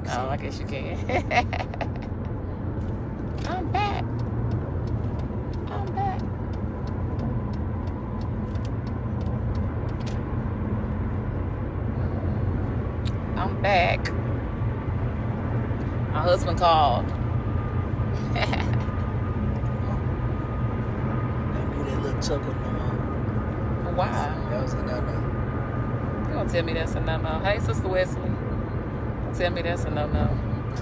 Oh, I guess you can. I'm back. I'm back. I'm back. My husband called. Don't do that little chuckle no more. Why? That was a no-no. You gonna tell me that's a no-no? Hey, Sister Wesley. Tell me that's a no-no.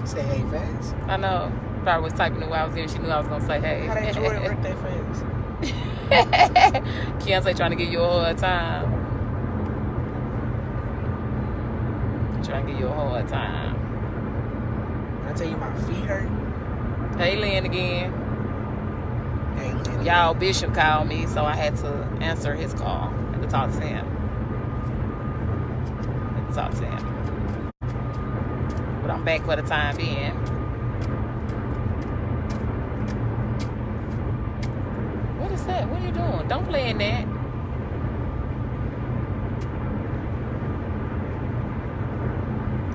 She said, hey, fast. I know. Probably was typing it while I was here. She knew I was gonna say hey. How that Jordan work that fast? Keontae trying to give you a hard time. Trying to give you a hard time. Can I tell you my feet hurt? Hey, Lynn again. Hey, Lynn. Y'all, Bishop called me, so I had to answer his call. I had to talk to him. But I'm back for the time being. What is that? What are you doing? Don't play in that.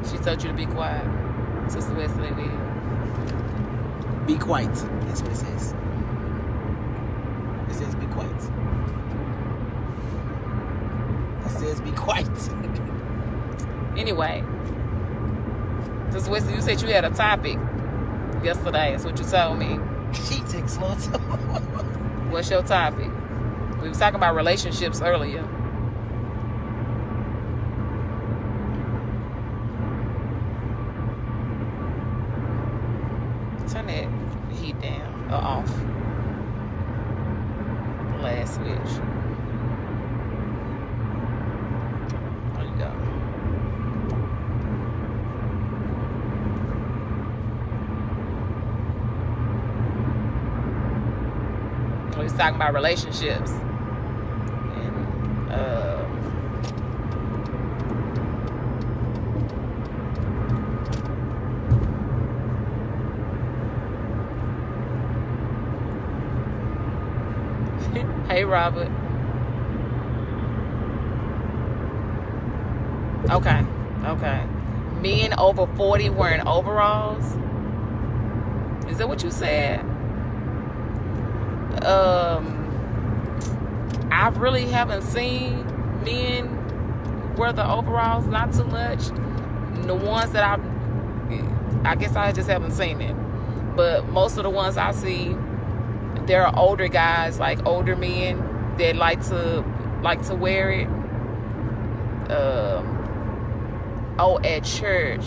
She told you to be quiet. Sister Wesley did. Be quiet. That's what it says. It says be quiet. It says be quiet. Anyway, Sister Wesley, you said you had a topic yesterday. That's what you told me. She takes slow too. What's your topic? We was talking about relationships earlier. Turn that heat down or off. The last switch. There you go. We was talking about relationships. Hey, Robert. Okay. Men over 40 wearing overalls. Is that what you said? I really haven't seen men wear the overalls, not too much. The ones that I guess I just haven't seen it. But most of the ones I see, there are older guys, like older men that like to wear it. At church.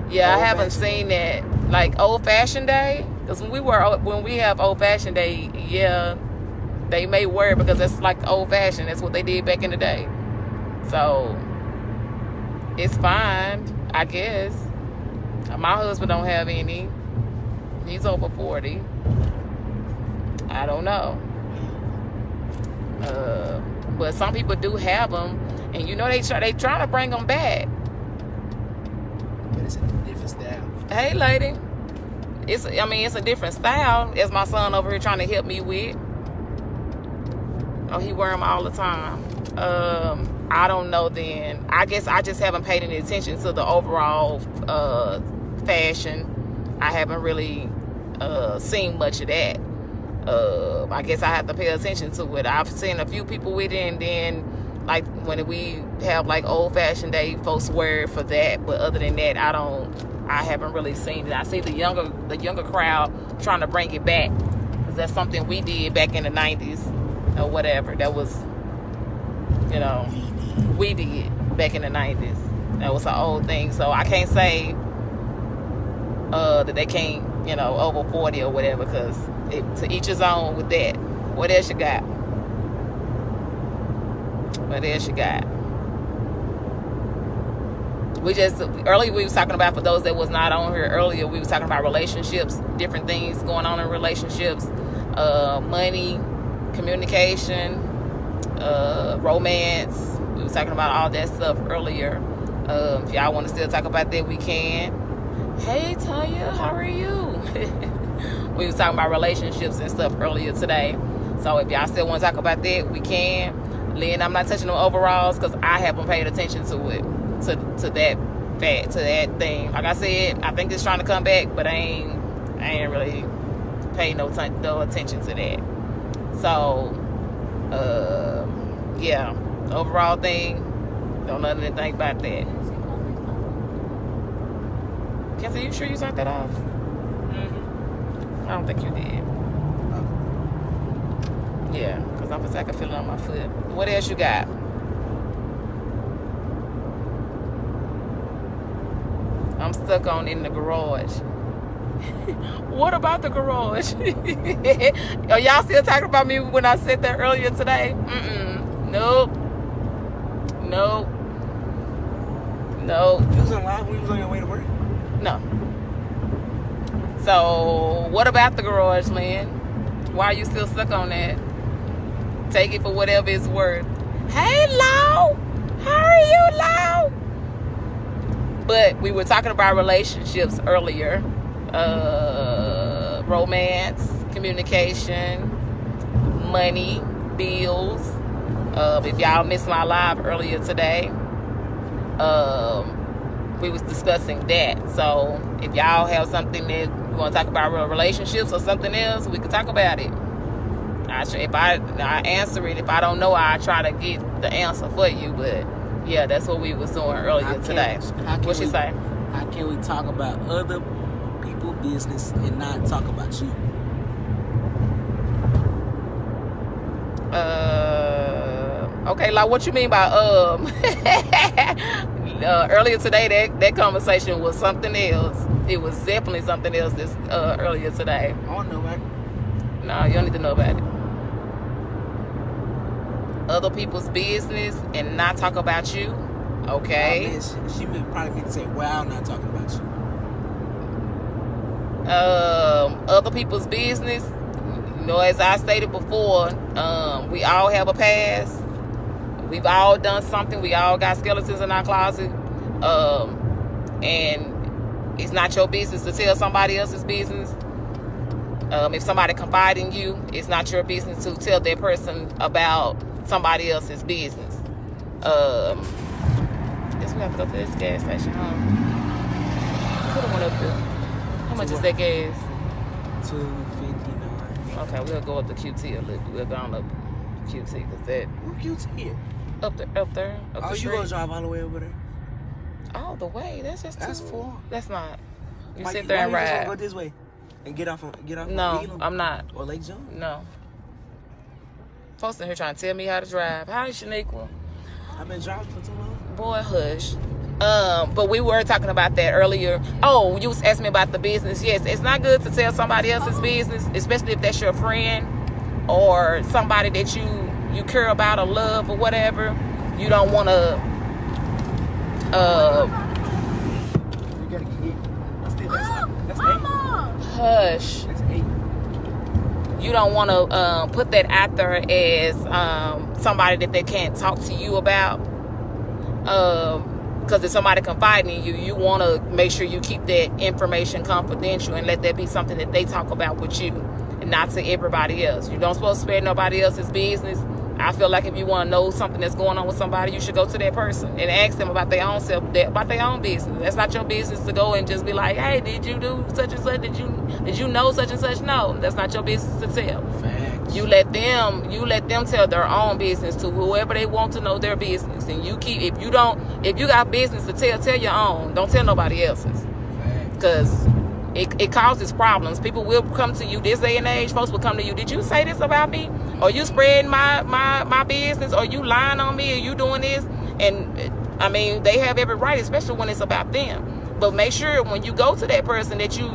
Yeah, I haven't seen that. Like old-fashioned day, because when we have old-fashioned day, yeah, they may wear it because that's like old-fashioned. That's what they did back in the day. So it's fine, I guess. My husband don't have any. He's over 40. I don't know. But some people do have them, and you know they trying to bring them back. But it's a different style. Hey, lady. It's a different style, as my son over here trying to help me with. Oh, he wear them all the time. I don't know then. I guess I just haven't paid any attention to the overall fashion. I haven't really seen much of that. I guess I have to pay attention to it. I've seen a few people with it, and then like when we have like old-fashioned day, folks wear it for that. But other than that, I haven't really seen it. I see the younger crowd trying to bring it back, because that's something we did back in the 90s or whatever. That was, we did back in the 90s. That was an old thing. So I can't say that they can't, over 40 or whatever, because to each his own with that. What else you got? Earlier we was talking about, for those that was not on here earlier, we was talking about relationships, different things going on in relationships, money, communication, romance. We was talking about all that stuff earlier. If y'all want to still talk about that, we can. Hey, Tanya, how are you? We was talking about relationships and stuff earlier today. So if y'all still want to talk about that, we can. Lynn, I'm not touching them overalls because I haven't paid attention to it, to that fact, to that thing. Like I said, I think it's trying to come back, but I ain't really pay no attention to that. So, yeah, overall thing, don't know anything about that. Kenzie, you sure you turned that off? Mm-hmm. I don't think you did. Yeah, because I can feel it on my foot. What else you got? I'm stuck on in the garage. What about the garage? Are y'all still talking about me when I said that earlier today? Nope. You was on live when you was on your way to work? No. So, what about the garage, Lynn? Why are you still stuck on that? Take it for whatever it's worth. Hey, Lau! How are you, Lau? But we were talking about relationships earlier. Romance, communication, money, bills. If y'all missed my live earlier today, we was discussing that. So if y'all have something that you want to talk about, real relationships or something else, we can talk about it. If I answer it. If I don't know, I try to get the answer for you. But yeah, that's what we was doing earlier today. What she say? How can we talk about other people's business and not talk about you? Okay, like what you mean by earlier today that conversation was something else. It was definitely something else this earlier today. I don't know about it. No, you don't need to know about it. Other people's business and not talk about you. Okay. She probably meant to say, well, I'm not talking about you. Other people's business, you know, as I stated before, we all have a past. We've all done something. We all got skeletons in our closet. And it's not your business to tell somebody else's business. If somebody confide in you, it's not your business to tell that person about somebody else's business. Guess we have to go to this gas station, huh? Could have went up there. How much is that gas? $2.59. Okay, we'll go up to QT a little bit. We'll go on up to QT because that. Where QT? Up the oh, street. You gonna drive all the way over there? All the way? That's far. That's not. You Like, sit there and you just ride. go this way and get off. No, I'm not. Or Lake John? No. Folks in here trying to tell me how to drive. Hi, Shaniqua. I've been driving for too long. Boy, hush. But we were talking about that earlier. Oh, you was asking me about the business. Yes, it's not good to tell somebody else's business, especially if that's your friend or somebody that you care about or love or whatever. You don't want to. You gotta get. That's 8. Hush. That's 8. You don't want to put that out there as somebody that they can't talk to you about. Because if somebody confiding in you, you want to make sure you keep that information confidential and let that be something that they talk about with you and not to everybody else. You don't supposed to spread nobody else's business. I feel like if you want to know something that's going on with somebody, you should go to that person and ask them about their own self, about their own business. That's not your business to go and just be like, hey, did you do such and such? Did you know such and such? No, that's not your business to tell. Facts. You let them tell their own business to whoever they want to know their business. And you keep, if you got business to tell your own. Don't tell nobody else's. Because it causes problems. People will come to you this day and age. Folks will come to you. Did you say this about me? Or you spreading my business? Or you lying on me? Or you doing this? And I mean, they have every right, especially when it's about them. But make sure when you go to that person that you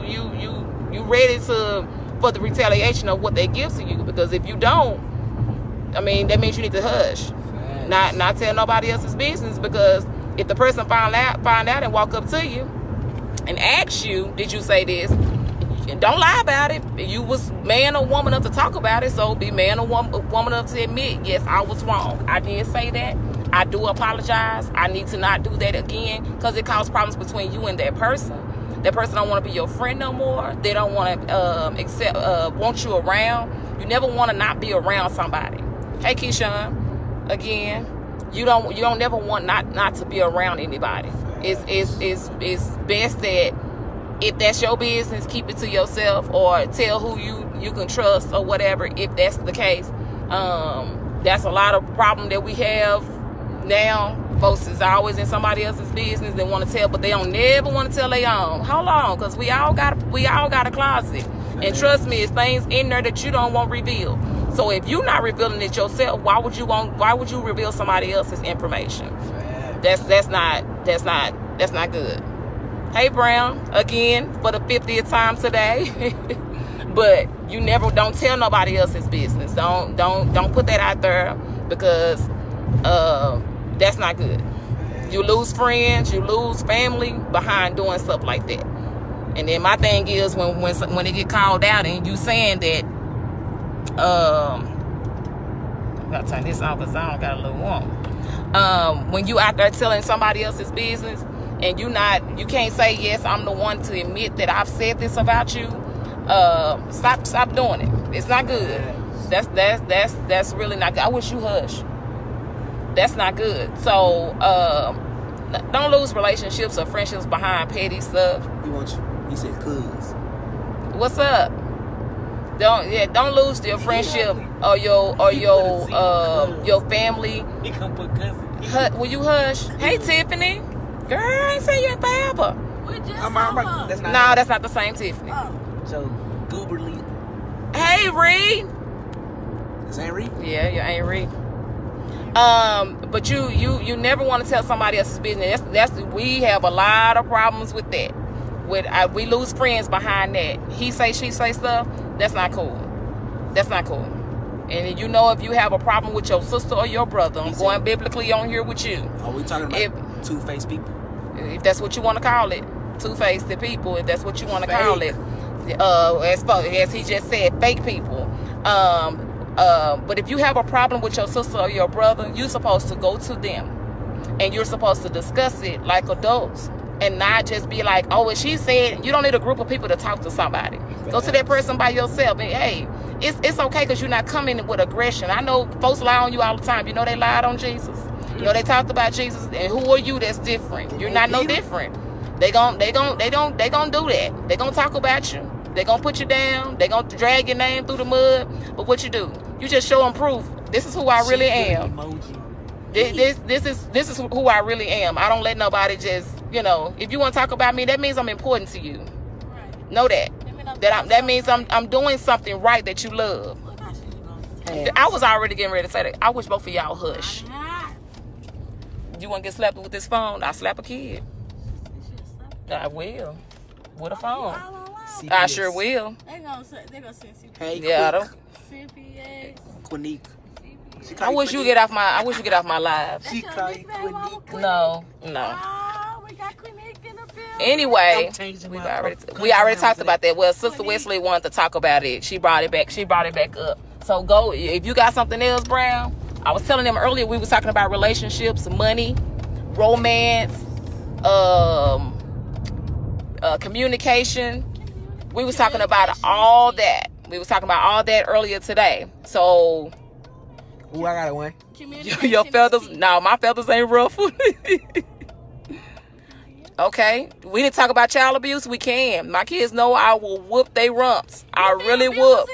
ready for the retaliation of what they give to you. Because if you don't, I mean, that means you need to hush. Not tell nobody else's business. Because if the person find out and walk up to you and ask you, did you say this? Don't lie about it. You was man or woman enough to talk about it, so be man or woman enough to admit, yes, I was wrong. I did say that. I do apologize. I need to not do that again because it causes problems between you and that person. That person don't want to be your friend no more. They don't want to want you around. You never want to not be around somebody. Hey, Keyshawn, again, you don't never want not to be around anybody. It's best that if that's your business, keep it to yourself, or tell who you can trust or whatever, if that's the case. That's a lot of problem that we have now. Folks is always in somebody else's business. They want to tell, but they don't never want to tell their own. Hold on, because we all got a closet. And trust me, it's things in there that you don't want revealed. So if you're not revealing it yourself, why would you reveal somebody else's information? That's not good. Hey Brown, again for the 50th time today. But you don't tell nobody else's business. Don't put that out there, because that's not good. You lose friends, you lose family behind doing stuff like that. And then my thing is when it get called out and you saying that I gotta turn this off because I don't got a little warm. When you out there telling somebody else's business and you can't say, yes, I'm the one to admit that I've said this about you. Stop doing it. It's not good. That's really not good. I wish you hush. That's not good. So don't lose relationships or friendships behind petty stuff. He wants you. He said, "Cuz, what's up?" Don't lose your friendship or your family. He come put cousin. Will you hush? Hey Tiffany, girl, I ain't seen you in forever. That's not the same Tiffany. Oh. So gooberly. Hey Reed. Is that Reed? Yeah, you ain't Reed. But you never want to tell somebody else's business. We have a lot of problems with that. We lose friends behind that. He say, she say stuff. That's not cool. That's not cool. And you know, if you have a problem with your sister or your brother, I'm going biblically on here with you. Are we talking about two-faced people? If that's what you want to call it, two-faced people. If that's what you want to call it, as he just said, fake people. But if you have a problem with your sister or your brother, you're supposed to go to them, and you're supposed to discuss it like adults, and not just be like, oh, what she said. You don't need a group of people to talk to somebody. Go to that person by yourself, and hey, it's okay, because you're not coming with aggression. I know folks lie on you all the time. You know they lied on Jesus. You know they talked about Jesus, and who are you that's different? You're not no different. They gon' do that. They gonna talk about you. They gonna put you down. They gonna drag your name through the mud. But what you do? You just show them proof. This is who I really am. This is who I really am. I don't let nobody just, if you want to talk about me, that means I'm important to you. Right. Know that. That means I'm doing something right that you love. I was already getting ready to say that. I wish both of y'all hush. You want to get slapped with this phone? I'll slap a kid. I will. With a phone. CPS. I sure will. They gonna send CPS. Hey, yeah, CPS. Aunqunic. I wish you get off my live. She call you Aunqunic. No. Oh, we got Aunqunic in the building. Anyway, we already talked about that. Well, Sister Wesley wanted to talk about it. She brought it back up. So go, if you got something else, Brown. I was telling them earlier, we was talking about relationships, money, romance, communication. We was talking about all that. We was talking about all that earlier today. So, ooh, I got one. Your feathers? No, my feathers ain't ruffled. Okay, we didn't talk about child abuse. We can. My kids know I will whoop they rumps. I really whoop.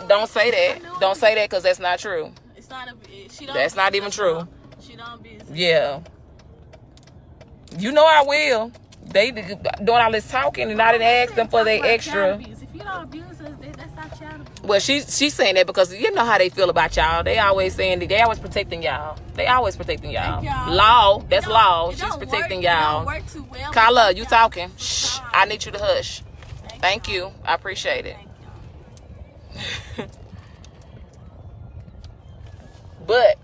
Don't say that. Don't say that, because that's not true. It's not that's not even true. She don't be. Yeah. You know I will. They doing all this talking, and I didn't ask them for their extra. If you don't abuse us, that's not child abuse. Well, she's saying that because you know how they feel about y'all. They always saying that they always protecting y'all. Law, that's law. She's protecting y'all. Well, Kyla, you talking? Shh. I need you to hush. Thank you. I appreciate it. But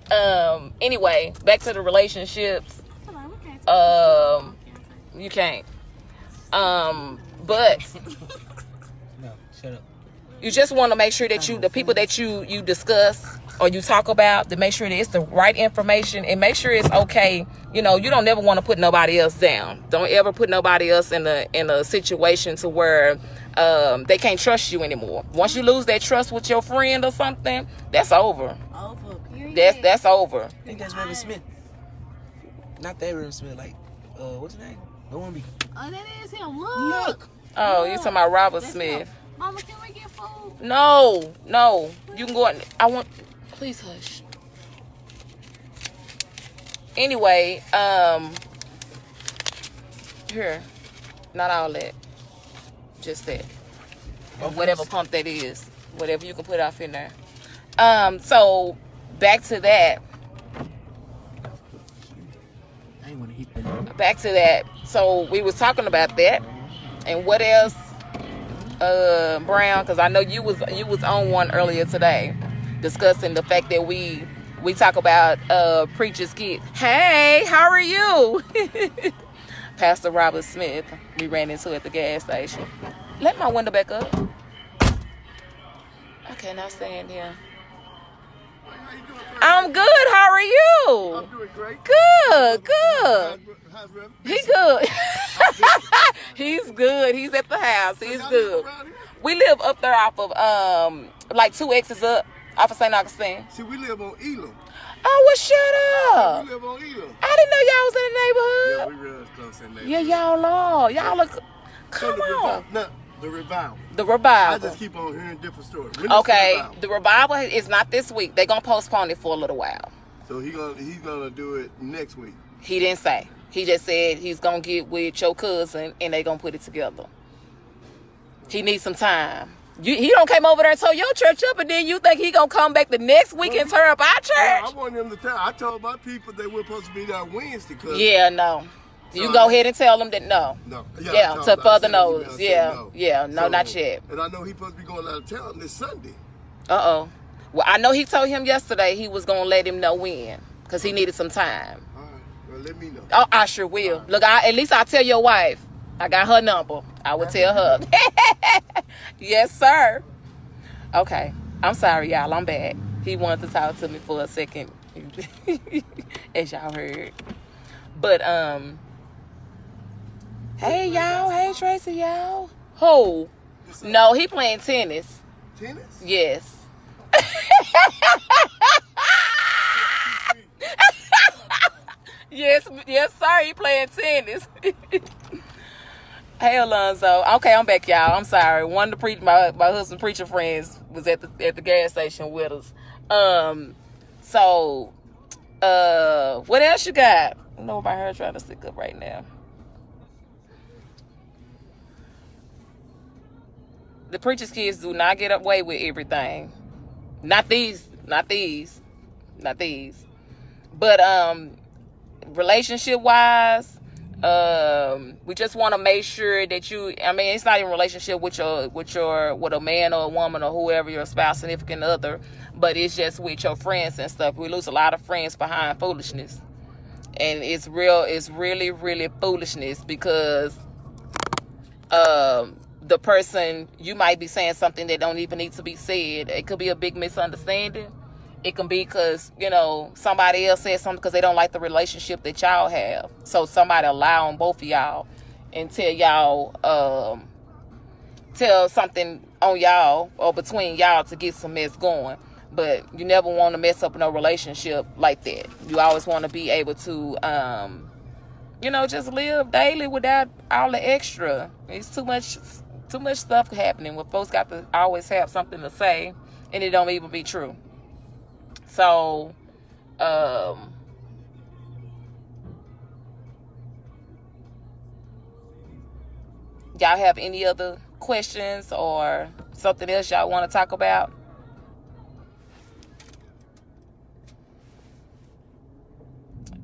anyway, back to the relationships. You can't. But no, shut up. You just want to make sure that the people that you discuss or you talk about, to make sure that it's the right information, and make sure it's okay. You don't never want to put nobody else down. Don't ever put nobody else in a situation to where they can't trust you anymore. Once you lose that trust with your friend or something, that's over. Period. That's over. I think that's Reverend Smith. Not that Reverend Smith, like what's his name? Don't want to be. Oh, that is him. Look. Oh, you talking about Robert That's Smith? him. Mama, can we get food? No. You can go. I want. Please hush. Anyway, here, not all that, just that, or whatever pump that is, whatever you can put off in there. So back to that. Back to that. So we was talking about that, and what else, Brown? Because I know you was on one earlier today, discussing the fact that we talk about preacher's kids. Hey, how are you? Pastor Robert Smith. We ran into at the gas station. Let my window back up. I cannot stand here. I'm good. How are you? I'm doing great. Good. How's Rev? He good. He's good. He's at the house. He's good. We live up there off of like 2 exits up off of St. Augustine. See, we live on Elam. Oh, well, shut up. We live on Elam. I didn't know y'all was in the neighborhood. Yeah, we real close in there. Yeah, y'all are. Y'all look. Come on. The revival. The revival. I just keep on hearing different stories. Okay, the revival is not this week. They're gonna postpone it for a little while. So he's gonna do it next week. He didn't say. He just said he's gonna get with your cousin and they gonna put it together. He needs some time. He don't came over there and tore your church up, and then you think he gonna come back the next week and tear up our church? I want him to tell. I told my people they were supposed to be there Wednesday. Yeah, no. You can go ahead and tell them that no. No. Yeah, to further notice. Yeah, no, not yet. And I know he's supposed to be going out of town this Sunday. Uh-oh. Well, I know he told him yesterday he was going to let him know when, because he needed some time. All right. Well, let me know. Oh, I sure will. Look, at least I'll tell your wife. I got her number. I will tell her. Yes, sir. Okay. I'm sorry, y'all. I'm back. He wanted to talk to me for a second, as y'all heard. But, hey, y'all. Hey, Tracy, y'all. Who? No, he playing tennis. Tennis? Yes. Yes, sir. He playing tennis. Hey, Alonzo. Okay, I'm back, y'all. I'm sorry. One of my husband's preacher friends was at the gas station with us. So, what else you got? I don't know if my hair trying to stick up right now. The preacher's kids do not get away with everything. Not these. But relationship wise, we just want to make sure that it's not even a relationship with a man or a woman or whoever, your spouse, significant other, but it's just with your friends and stuff. We lose a lot of friends behind foolishness. And it's really, really foolishness, because the person, you might be saying something that don't even need to be said. It could be a big misunderstanding. It can be because, somebody else said something because they don't like the relationship that y'all have. So somebody lie on both of y'all and tell y'all, tell something on y'all or between y'all to get some mess going. But you never want to mess up no relationship like that. You always want to be able to, just live daily without all the extra. It's too much stuff happening where folks got to always have something to say, and it don't even be true. So, y'all have any other questions or something else y'all want to talk about?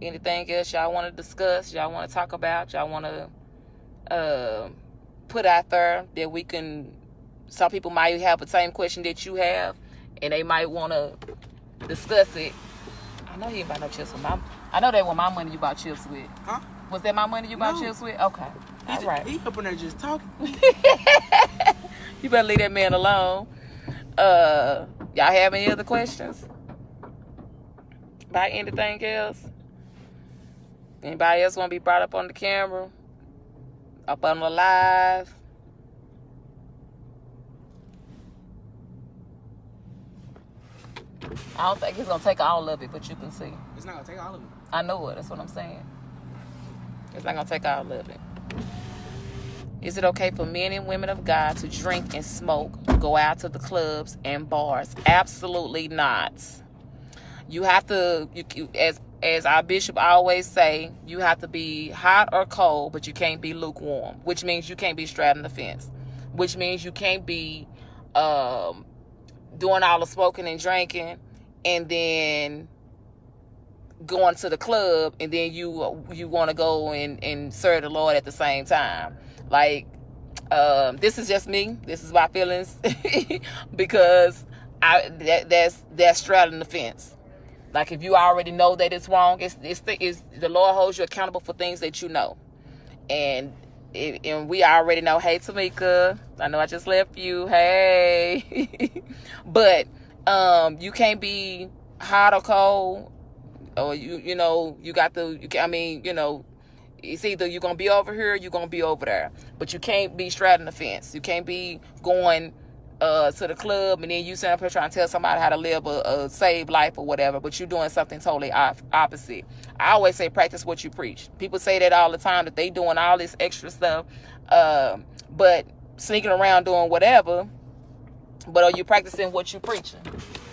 Anything else y'all want to discuss, y'all want to talk about, y'all want to put out there that we can, some people might have the same question that you have, and they might want to discuss it. I know you ain't buy no chips with I know that was my money you bought chips with. Huh? Was that my money you bought chips with? Okay. All right. He up in there just talking. You better leave that man alone. Y'all have any other questions about anything else? Anybody else want to be brought up on the camera? Up on the live? I don't think it's going to take all of it, but you can see. It's not going to take all of it. I know it. That's what I'm saying. It's not gonna take all of it. Is it okay for men and women of God to drink and smoke, go out to the clubs and bars? Absolutely not. You have to, as our bishop always say, you have to be hot or cold, but you can't be lukewarm, which means you can't be straddling the fence, which means you can't be doing all the smoking and drinking and then going to the club and then you want to go and serve the Lord at the same time. Like, this is just me. This is my feelings because that's straddling the fence. Like, if you already know that it's wrong, it's the Lord holds you accountable for things that you know, and we already know. Hey, Tamika, I know I just left you. Hey, but you can't be hot or cold, or you got the. It's either you're going to be over here or you're going to be over there. But you can't be straddling the fence. You can't be going to the club and then you sit up here trying to tell somebody how to live a saved life or whatever, but you're doing something totally opposite. I always say practice what you preach. People say that all the time, that they doing all this extra stuff, but sneaking around doing whatever. But are you practicing what you preaching?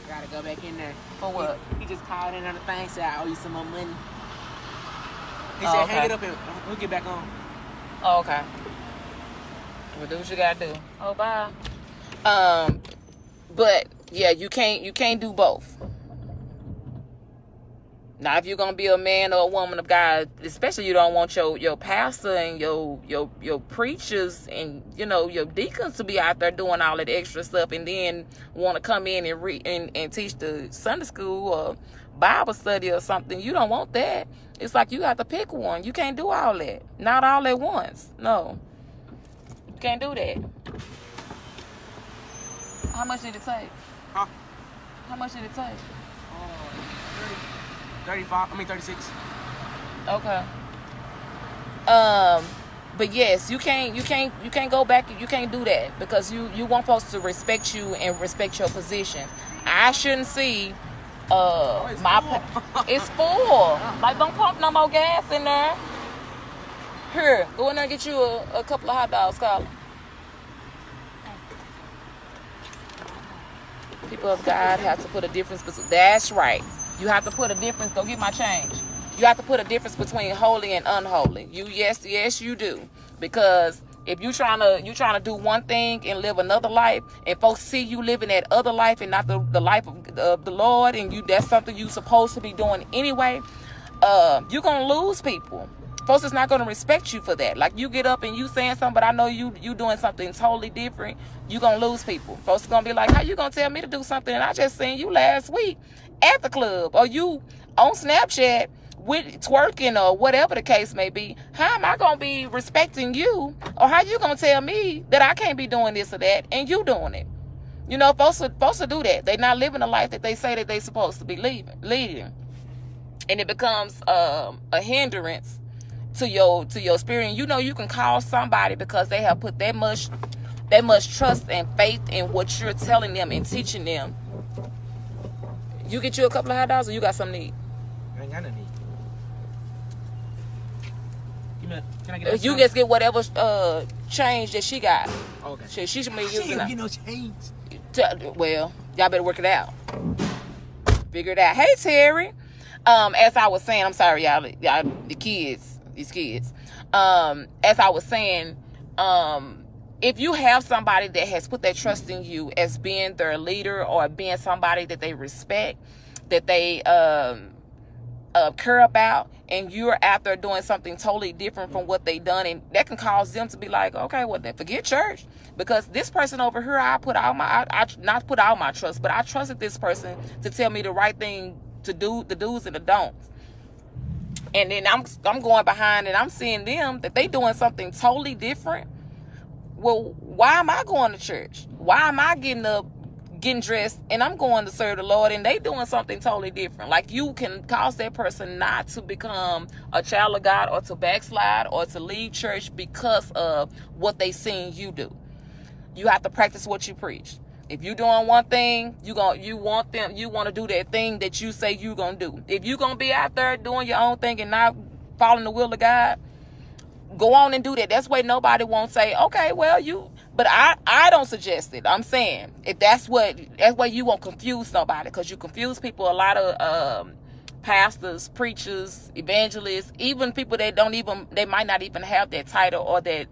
Gotta go back in there. For what? He just called in on the thing, said, I owe you some more money. He Oh, said, okay. hang it up and we'll get back on. Oh, okay. Well, do what you gotta do. Oh, bye. But yeah, you can't do both. Now, if you're gonna be a man or a woman of God, especially you don't want your pastor and your preachers and your deacons to be out there doing all that extra stuff, and then want to come in and read and teach the Sunday school or Bible study or something. You don't want that. It's like you have to pick one. You can't do all that. Not all at once. No, you can't do that. How much did it take? Huh? How much did it take? 36. Okay. But yes, you can't go back. You can't do that because you want folks to respect you and respect your position. I shouldn't see it's full. Like, don't pump no more gas in there. Here, go in there and get you a couple of hot dogs, Carla. People of God have to put a difference between. That's right. You have to put a difference. Go get my change. You have to put a difference between holy and unholy. Yes, you do. Because if you trying to do one thing and live another life, and folks see you living that other life and not the life of the Lord, and that's something you supposed to be doing anyway, you're gonna lose people. Folks is not gonna respect you for that. Like, you get up and you saying something, but I know you doing something totally different. You gonna lose people. Folks are gonna be like, how you gonna tell me to do something and I just seen you last week at the club, or you on Snapchat with twerking, or whatever the case may be? How am I gonna be respecting you, or how you gonna tell me that I can't be doing this or that and you doing it? Folks will do that. They're not living the life that they say that they supposed to be leading, and it becomes a hindrance to your spirit. And you can call somebody because they have put that much trust and faith in what you're telling them and teaching them. You get you a couple of hot dogs, or you got something to eat? I ain't got nothing to eat. Can I get that? You just get whatever change that she got. Okay. She should be She using ain't that. get no change. Well, y'all better work it out. Figure it out. Hey, Terry. As I was saying, I'm sorry, y'all these kids. As I was saying, if you have somebody that has put their trust in you as being their leader, or being somebody that they respect, that they care about, and you're out there doing something totally different from what they done, and that can cause them to be like, okay, well then forget church, because this person over here, I not put all my trust, but I trusted this person to tell me the right thing to do, the do's and the don'ts. And then I'm going behind and I'm seeing them that they doing something totally different. Well, why am I going to church? Why am I getting up, getting dressed, and I'm going to serve the Lord, and they doing something totally different? Like, you can cause that person not to become a child of God, or to backslide, or to leave church because of what they seen you do. You have to practice what you preach. If you're doing one thing, you want to do that thing that you say you gonna do. If you gonna be out there doing your own thing and not following the will of God, Go on and do that. That's why nobody won't say, okay, well, but I don't suggest it. I'm saying if that's why you won't confuse nobody, because you confuse people. A lot of pastors, preachers, evangelists, even people that they might not even have that title or that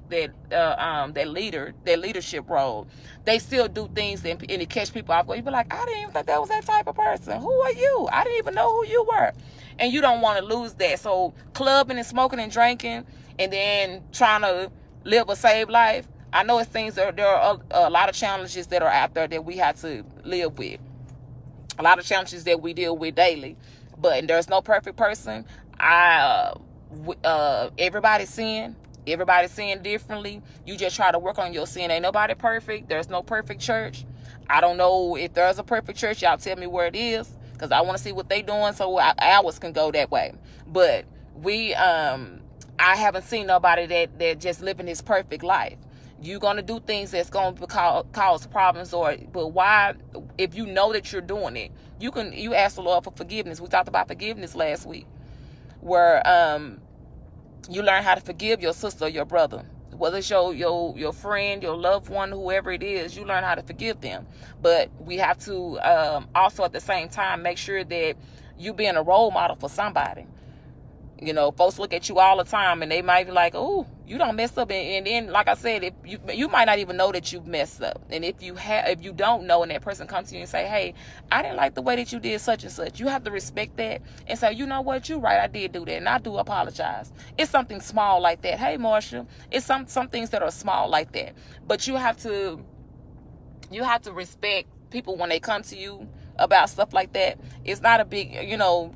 leadership role. They still do things and it catch people off guard. You be like, I didn't even think that was that type of person. Who are you? I didn't even know who you were. And you don't want to lose that. So clubbing and smoking and drinking and then trying to live a saved life, I know it's things there are a lot of challenges that are out there that we have to live with. A lot of challenges that we deal with daily. But there's no perfect person. Everybody's sin. Everybody's sin differently. You just try to work on your sin. Ain't nobody perfect. There's no perfect church. I don't know if there's a perfect church. Y'all tell me where it is, because I want to see what they doing so ours can go that way. But I haven't seen nobody that just living his perfect life. You're going to do things that's going to cause problems, but why, if you know that you're doing it, you ask the Lord for forgiveness. We talked about forgiveness last week, where you learn how to forgive your sister or your brother, whether it's your friend, your loved one, whoever it is. You learn how to forgive them. But we have to also at the same time make sure that you being a role model for somebody. You know, folks look at you all the time and they might be like, oh, you don't mess up. And then, like I said, if you might not even know that you've messed up. And if you don't know and that person comes to you and say, hey, I didn't like the way that you did such and such, you have to respect that and say, you know what, you're right, I did do that. And I do apologize. It's something small like that. Hey, Marsha, it's some things that are small like that. But you have to respect people when they come to you about stuff like that. It's not a big,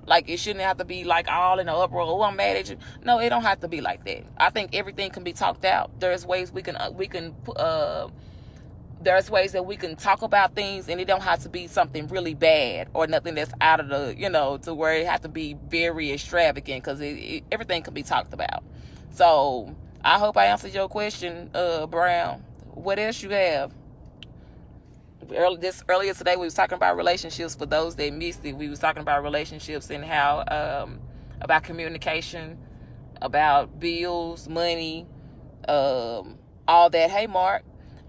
like it shouldn't have to be like all in the uproar. Oh, I'm mad at you. No, it don't have to be like that. I think everything can be talked out. There's ways there's ways that we can talk about things, and it don't have to be something really bad or nothing that's out of the, to where it have to be very extravagant, because everything can be talked about. So I hope I answered your question, Brown. What else you have? Earlier today we was talking about relationships. For those that missed it, we was talking about relationships and how about communication, about bills, money, all that. Hey, Mark,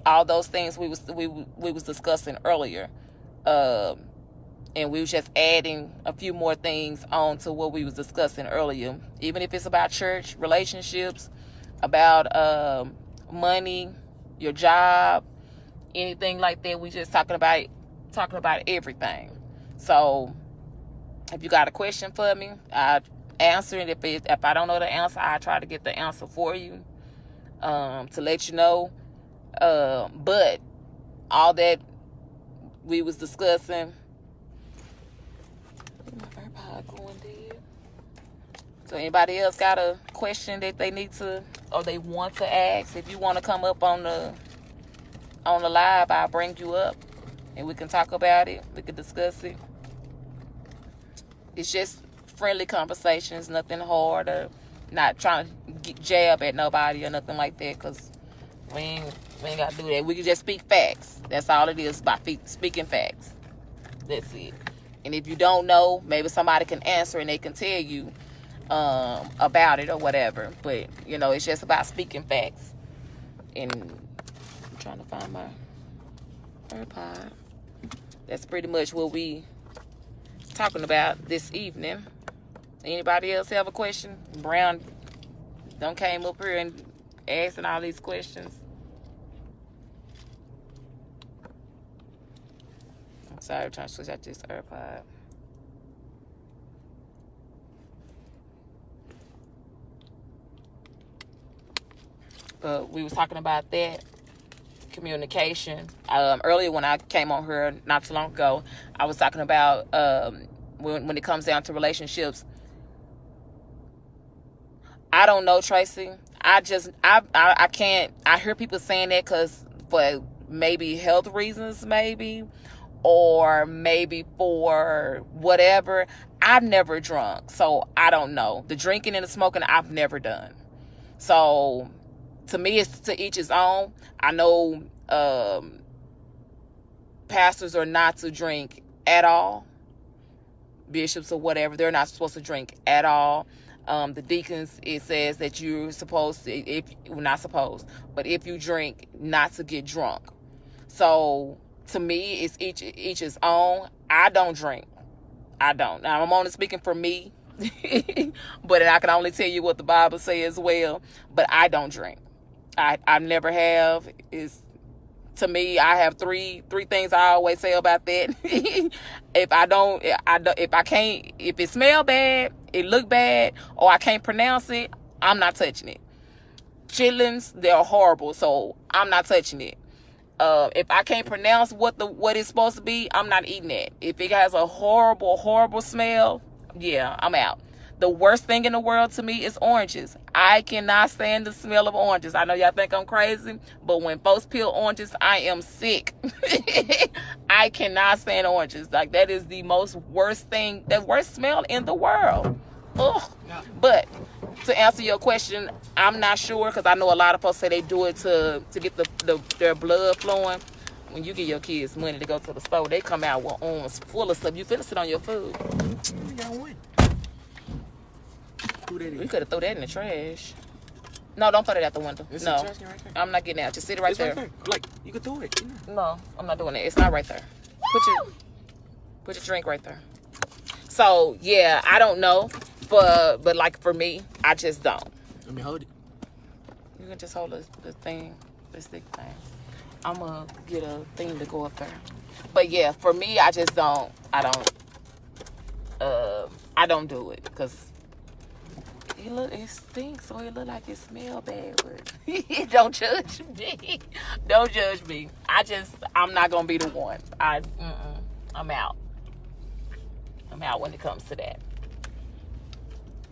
all those things we was discussing earlier, and we was just adding a few more things on to what we was discussing earlier. Even if it's about church, relationships, about money, your job, anything like that. We just talking about everything. So if you got a question for me, I answer it. If I don't know the answer, I try to get the answer for you, to let you know. But all that we was discussing. My AirPod going dead. So anybody else got a question that they need to or they want to ask? If you want to come up on the live, I'll bring you up and we can talk about it. We can discuss it. It's just friendly conversations, nothing hard, or not trying to jab at nobody or nothing like that, because we ain't got to do that. We can just speak facts. That's all it is, about speaking facts. That's it. And if you don't know, maybe somebody can answer and they can tell you about it or whatever. But, it's just about speaking facts. And I'm trying to find my AirPod. That's pretty much what we talking about this evening. Anybody else have a question? Brown don't came up here and asking all these questions. I'm sorry, I'm trying to switch out this AirPod. But we was talking about that. Communication. Earlier when I came on here not too long ago, I was talking about when it comes down to relationships. I don't know, Tracy. I can't. I hear people saying that because for maybe health reasons, maybe, or maybe for whatever. I've never drunk, so I don't know. The drinking and the smoking, I've never done. So to me, it's to each his own. I know pastors are not to drink at all. Bishops or whatever, they're not supposed to drink at all. The deacons, it says that you're supposed to, if well, not supposed, but if you drink, not to get drunk. So to me, it's each his own. I don't drink. I don't. Now I'm only speaking for me, but I can only tell you what the Bible says as well. But I don't drink. I never have. Is to me, I have three things I always say about that. If I can't, if it smell bad, it look bad, or I can't pronounce it, I'm not touching it. Chitlins, they're horrible, so I'm not touching it. If I can't pronounce what it's supposed to be, I'm not eating it. If it has a horrible smell, yeah, I'm out. The worst thing in the world to me is oranges. I cannot stand the smell of oranges. I know y'all think I'm crazy, but when folks peel oranges, I am sick. I cannot stand oranges. Like, that is the worst smell in the world. Ugh. But to answer your question, I'm not sure, because I know a lot of folks say they do it to get their blood flowing. When you give your kids money to go to the store, they come out with arms full of stuff. You finna sit on your food. We could have thrown that in the trash. No, don't throw that out the window. It's no, in the trash can right there. I'm not getting out. Just sit it right there. Like, you could throw it. No, I'm not doing that. It's not right there. Put your drink right there. So yeah, I don't know, but like for me, I just don't. Let me hold it. You can just hold the thing, the stick thing. I'm gonna get a thing to go up there. But yeah, for me, I just don't. I don't do it because it stinks, so it look like it smell bad. But don't judge me. Don't judge me. I'm not gonna be the one. I'm out. I'm out when it comes to that.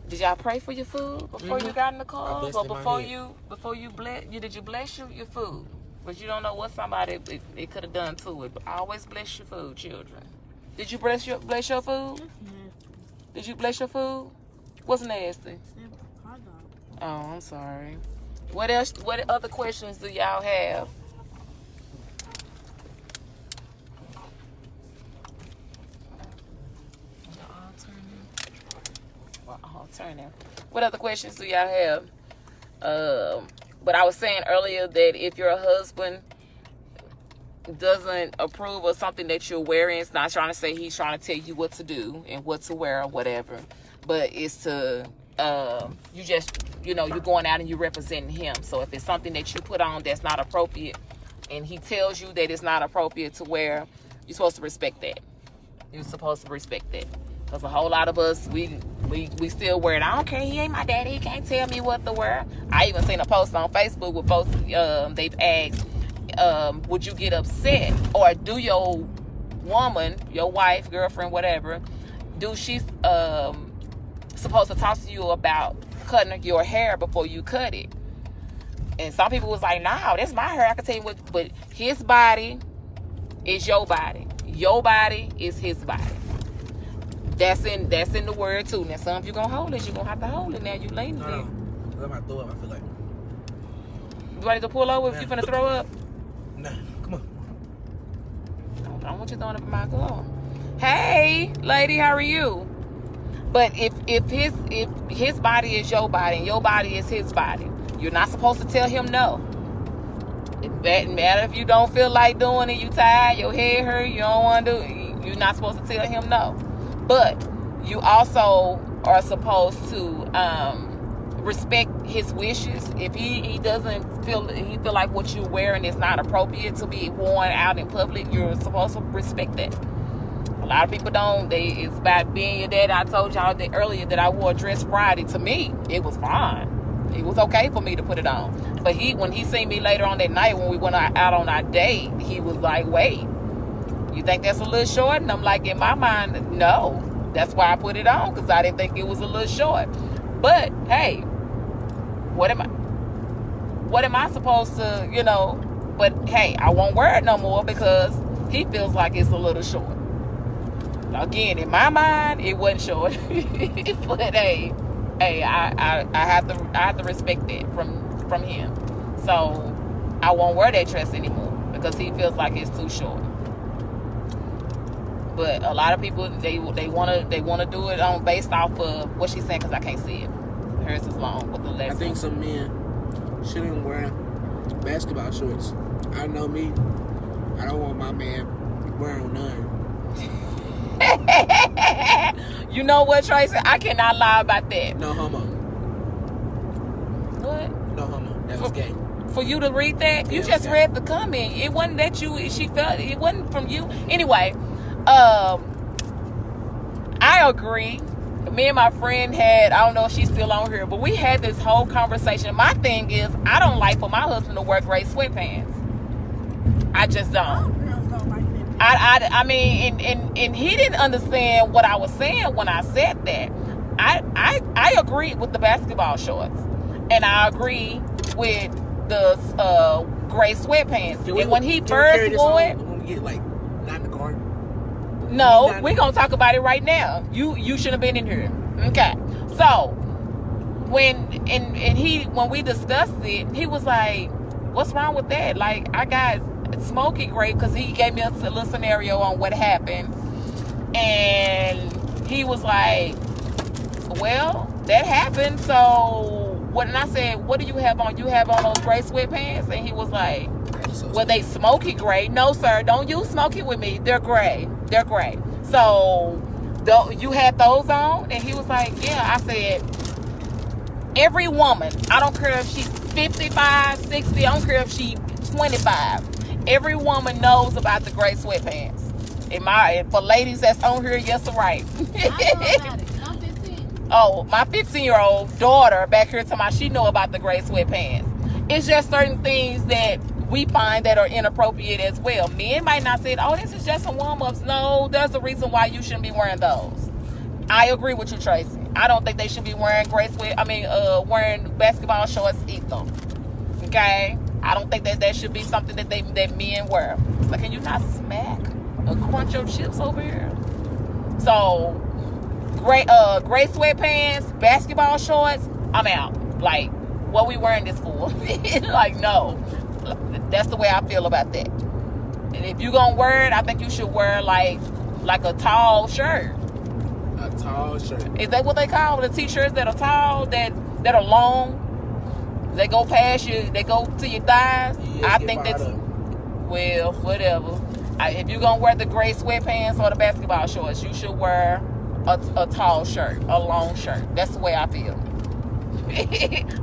Did y'all pray for your food before you got in the car, or before you bless? Did you bless your food? But you don't know what somebody it could have done to it. But always bless your food, children. Did you bless your food? Did you bless your food? What's nasty? Oh, I'm sorry. What else? What other questions do y'all have? Turning. What other questions do y'all have? But I was saying earlier that if your husband doesn't approve of something that you're wearing, it's not trying to say he's trying to tell you what to do and what to wear or whatever, but it's to you're going out and you're representing him. So if it's something that you put on that's not appropriate and he tells you that it's not appropriate to wear, you're supposed to respect that. You're supposed to respect that. Because a whole lot of us, we still wear it. I don't care. He ain't my daddy. He can't tell me what to wear. I even seen a post on Facebook with folks, they've asked, would you get upset? Or do your woman, your wife, girlfriend, whatever, do she supposed to talk to you about cutting your hair before you cut it? And some people was like, nah, that's my hair. I can tell you what, but his body is your body. Your body is his body. That's in the word too. Now some of you gonna hold it, you gonna have to hold it now. You lazy. No. I might throw up, I feel like. You ready to pull over if you finna throw up? Nah, come on. I don't want you throwing up in my car. Hey, lady, how are you? But if his body is your body and your body is his body, you're not supposed to tell him no. It matter if you don't feel like doing it, you tired, your head hurt, you don't want to do it. You're not supposed to tell him no. But you also are supposed to respect his wishes. If he doesn't feel like what you're wearing is not appropriate to be worn out in public, you're supposed to respect that. A lot of people don't. It's about being your dad. I told y'all that earlier that I wore a dress Friday. To me, it was fine. It was okay for me to put it on. But when he seen me later on that night when we went out on our date, he was like, wait, you think that's a little short? And I'm like, in my mind, no. That's why I put it on, because I didn't think it was a little short. But hey, what am I supposed to, but hey, I won't wear it no more because he feels like it's a little short. Again, in my mind, it wasn't short. But hey, I have to respect that from him. So I won't wear that dress anymore because he feels like it's too short. But a lot of people, they want to do it based off of what she's saying, because I can't see it. Hers is long with the less. I think some men shouldn't wear basketball shorts. I know me. I don't want my man wearing none. You know what, Tracy? I cannot lie about that. No homo. What? No homo. That was gay. For you to read that? You just read the comment. It wasn't that she felt, it wasn't from you. Anyway, I agree. Me and my friend had, I don't know if she's still on here, but we had this whole conversation. My thing is, I don't like for my husband to wear gray sweatpants. I just don't. I mean, and he didn't understand what I was saying when I said that. I agreed with the basketball shorts, and I agree with the gray sweatpants. And when he first wore it, when we get like not in the car. No, we're gonna talk about it right now. You should have been in here. Okay. So when we discussed it, he was like, "What's wrong with that?" Like, I got smoky gray, because he gave me a little scenario on what happened, and he was like, "Well, that happened, so what?" And I said, "What do you have on? You have on those gray sweatpants?" And he was like, "Well, they smoky gray." No, sir, don't use smoky with me. They're gray. They're gray. So, you had those on? And he was like, "Yeah." I said, every woman, I don't care if she's 55, 60, I don't care if she's 25. Every woman knows about the gray sweatpants. For ladies that's on here, yes, right. I know about it. I'm 15. Oh, my 15-year-old daughter back here to she know about the gray sweatpants. It's just certain things that we find that are inappropriate as well. Men might not say, "Oh, this is just some warm-ups." No, there's a reason why you shouldn't be wearing those. I agree with you, Tracy. I don't think they should be wearing wearing basketball shorts either. Okay? I don't think that should be something that men wear. It's like, can you not smack or crunch your chips over here? So, gray sweatpants, basketball shorts, I'm out. Like, what we wearing this for? Like, no. That's the way I feel about that. And if you're gonna wear it, I think you should wear like a tall shirt. A tall shirt. Is that what they call the t-shirts that are tall, that are long? They go past you, they go to your thighs. I think that's well, whatever. If you're gonna wear the gray sweatpants or the basketball shorts, you should wear a tall shirt, a long shirt. That's the way I feel.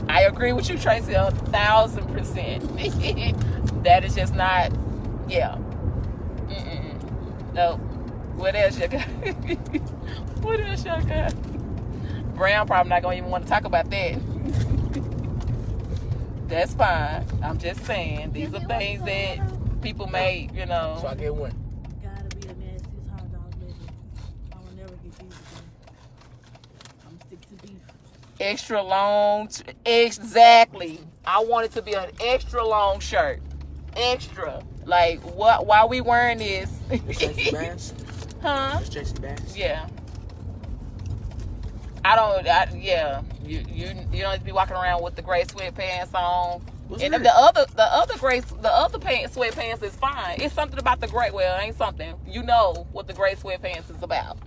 I agree with you, Tracy, 1,000%. That is just not, yeah. No. What else you got? What else you got? Brown probably not gonna even want to talk about that. That's fine. I'm just saying, these are things that people may, So I get one. Gotta be the nastiest hot dog baby. I will never get these again. I'm gonna stick to beef. Extra long, exactly. I want it to be an extra long shirt. Extra. Like, what? Why we wearing this? Stretchy bands? Huh? Stretchy bands? Yeah. Yeah. You don't need to be walking around with the gray sweatpants on. And the other sweatpants is fine. It's something about the gray. Well, it ain't something. You know what the gray sweatpants is about.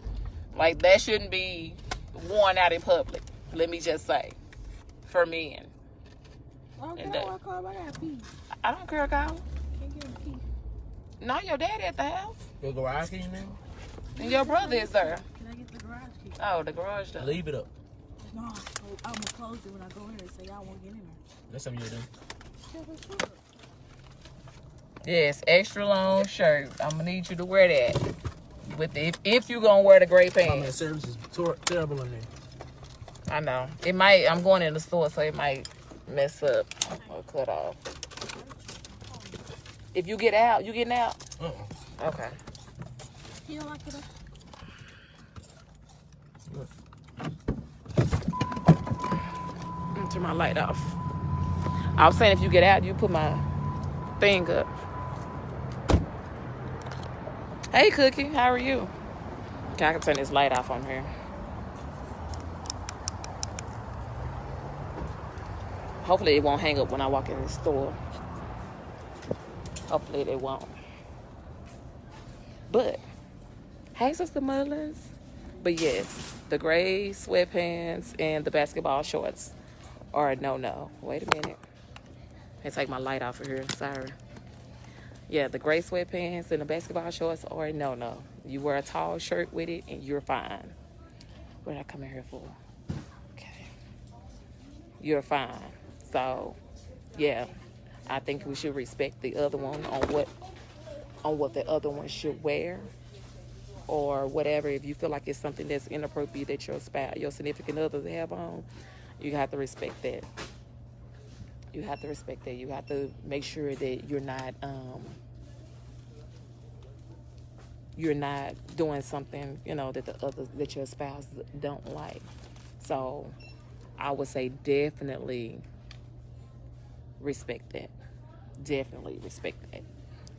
Like, that shouldn't be worn out in public. Let me just say, for men. Okay, I got pee. I don't care, Kyle. Can't get a pee. No, your daddy at the house. Your garage key now? And your brother is there. Can I get the garage key? Oh, the garage door. Leave it up. No, I'm gonna close it when I go in there and say y'all won't get in there. That's something you'll do. Yeah, that's true. Yes, extra long shirt. I'm gonna need you to wear that. If you're gonna wear the gray Oh, man, pants. service is terrible in there. I know. It might. I'm going in the store, so it might mess up or cut off. If you get out, you getting out? Okay. You don't like it? I'm gonna turn my light off. I was saying, if you get out, you put my thing up. Hey, Cookie, how are you? Okay, I can turn this light off on here. Hopefully it won't hang up when I walk in the store. Hopefully they won't. But, hey, Sister Mullins. But yes, the gray sweatpants and the basketball shorts are a no-no. Wait a minute. I take my light off of here. Sorry. Yeah, the gray sweatpants and the basketball shorts are a no-no. You wear a tall shirt with it and you're fine. What did I come in here for? Okay. You're fine. So, yeah, I think we should respect the other one on what the other one should wear or whatever. If you feel like it's something that's inappropriate that your spouse, your significant other have on, you have to respect that. You have to respect that. You have to make sure that you're not doing something, that your spouse don't like. So I would say definitely respect that. Definitely respect that.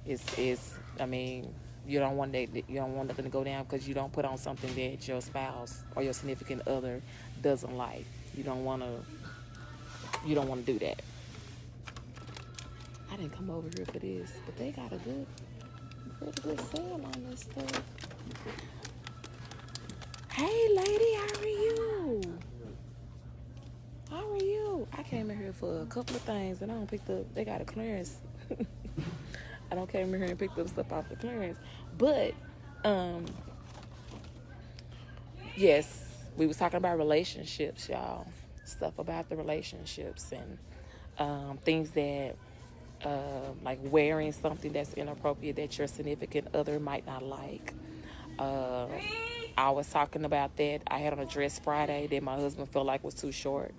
It's I mean, you don't want nothing to go down because you don't put on something that your spouse or your significant other doesn't like. You don't want to do that. I didn't come over here for this, but they got a good sale on this stuff. Hey lady, how are you? How are you? I came in here for a couple of things and I don't pick up. They got a clearance. I don't came in here and picked up stuff off the clearance. But yes, we was talking about relationships, y'all. Stuff about the relationships and things that like wearing something that's inappropriate that your significant other might not like. I was talking about that. I had on a dress Friday that my husband felt like was too short.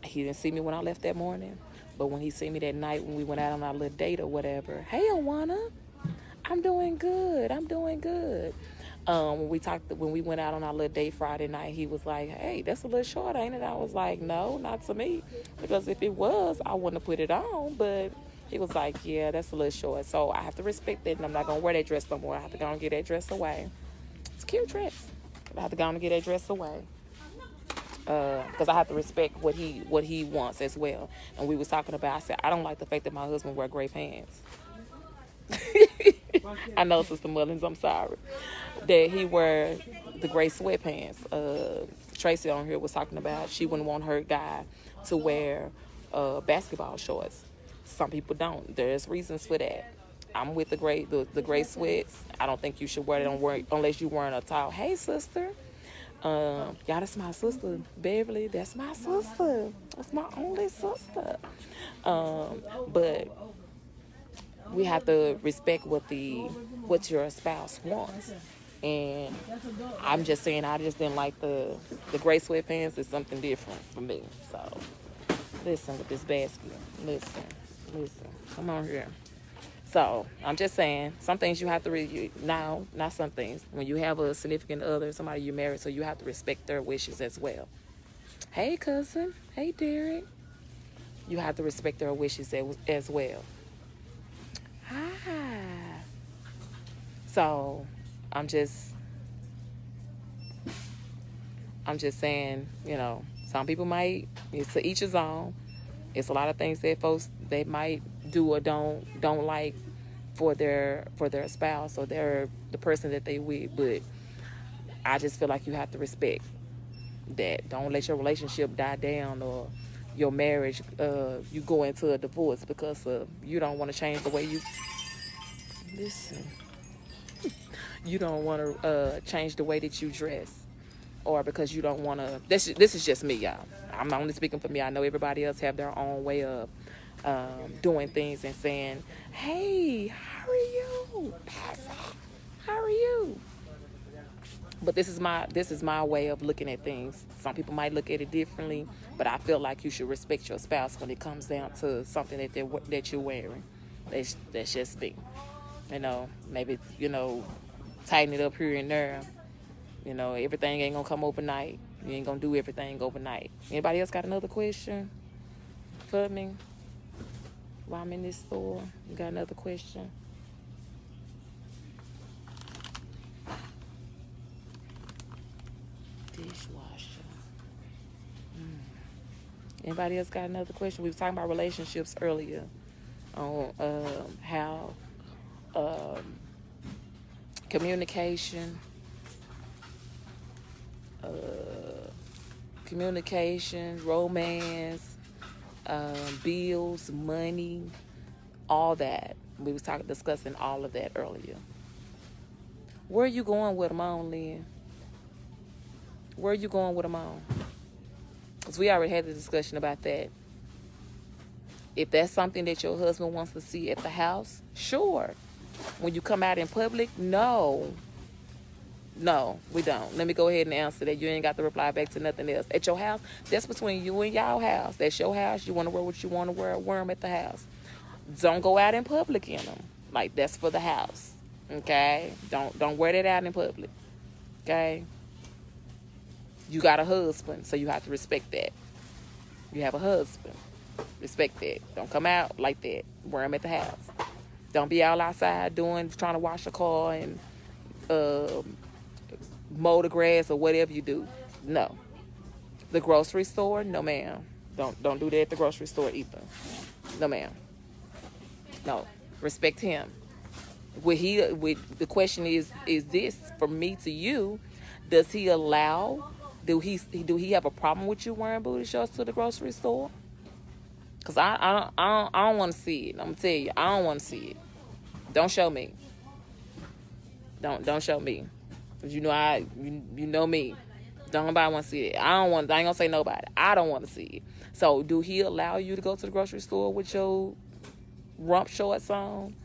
He didn't see me when I left that morning, but when he see me that night when we went out on our little date or whatever, hey, Aunqunic, I'm doing good. When we went out on our little date Friday night, he was like, hey, that's a little short, ain't it? I was like, no, not to me, because if it was, I wouldn't have put it on. But he was like, yeah, that's a little short. So I have to respect that, and I'm not gonna wear that dress no more. I have to go and get that dress away. It's a cute dress. I have to go and get that dress away. Because I have to respect what he wants as well. And we was talking about, I said, I don't like the fact that my husband wear gray pants. I know, Sister Mullins, I'm sorry. That he wear the gray sweatpants. Tracy on here was talking about she wouldn't want her guy to wear basketball shorts. Some people don't. There's reasons for that. I'm with the gray sweats. I don't think you should wear it unless you're wearing a towel. Hey, sister. Y'all, that's my sister, Beverly. That's my sister. That's my only sister. But we have to respect what your spouse wants. And I'm just saying, I just didn't like the gray sweatpants. Is something different for me. So listen with this basket. Listen. Come on here. So I'm just saying, some things you have to not some things. When you have a significant other, somebody you're married, so you have to respect their wishes as well. Hey, cousin. Hey, Derek. You have to respect their wishes as well. Hi. So I'm just saying, some people might, it's to each his own. It's a lot of things that folks they might do or don't like for their spouse or the person that they with. But I just feel like you have to respect that. Don't let your relationship die down or your marriage you go into a divorce because you don't want to change the way you listen. You don't want to change the way that you dress, or because you don't want to. This is just me, y'all. I'm only speaking for me. I know everybody else have their own way of doing things and saying, "Hey, how are you? How are you?" But this is my way of looking at things. Some people might look at it differently, but I feel like you should respect your spouse when it comes down to something that you're wearing. That's just me. Maybe tighten it up here and there. Everything ain't gonna come overnight. You ain't gonna do everything overnight. Anybody else got another question for me while I'm in this store? You got another question? Dishwasher. Anybody else got another question? We were talking about relationships earlier on how communication communication, romance, bills, money, all that. We was discussing all of that earlier. Where are you going with them on, Lynn? Where are you going with them on? Because we already had the discussion about that. If that's something that your husband wants to see at the house, sure. When you come out in public, no. No, we don't. Let me go ahead and answer that. You ain't got to reply back to nothing else. At your house, that's between you and y'all house. That's your house. You want to wear what you want to wear. Wear them at the house. Don't go out in public in them. Like, that's for the house. Okay? Don't wear that out in public. Okay? You got a husband, so you have to respect that. You have a husband. Respect that. Don't come out like that. Wear them at the house. Don't be all outside trying to wash a car and mow the grass or whatever you do. No. The grocery store, no ma'am. Don't do that at the grocery store either. No ma'am. No. Respect him. The question is this from me to you? Does he allow? Do he have a problem with you wearing booty shorts to the grocery store? Cause I don't want to see it. I'm gonna tell you, I don't want to see it. Don't show me. Don't show me. Cause you know you know me. Don't nobody want to see it. I ain't gonna say nobody. I don't want to see it. So do he allow you to go to the grocery store with your rump shorts on?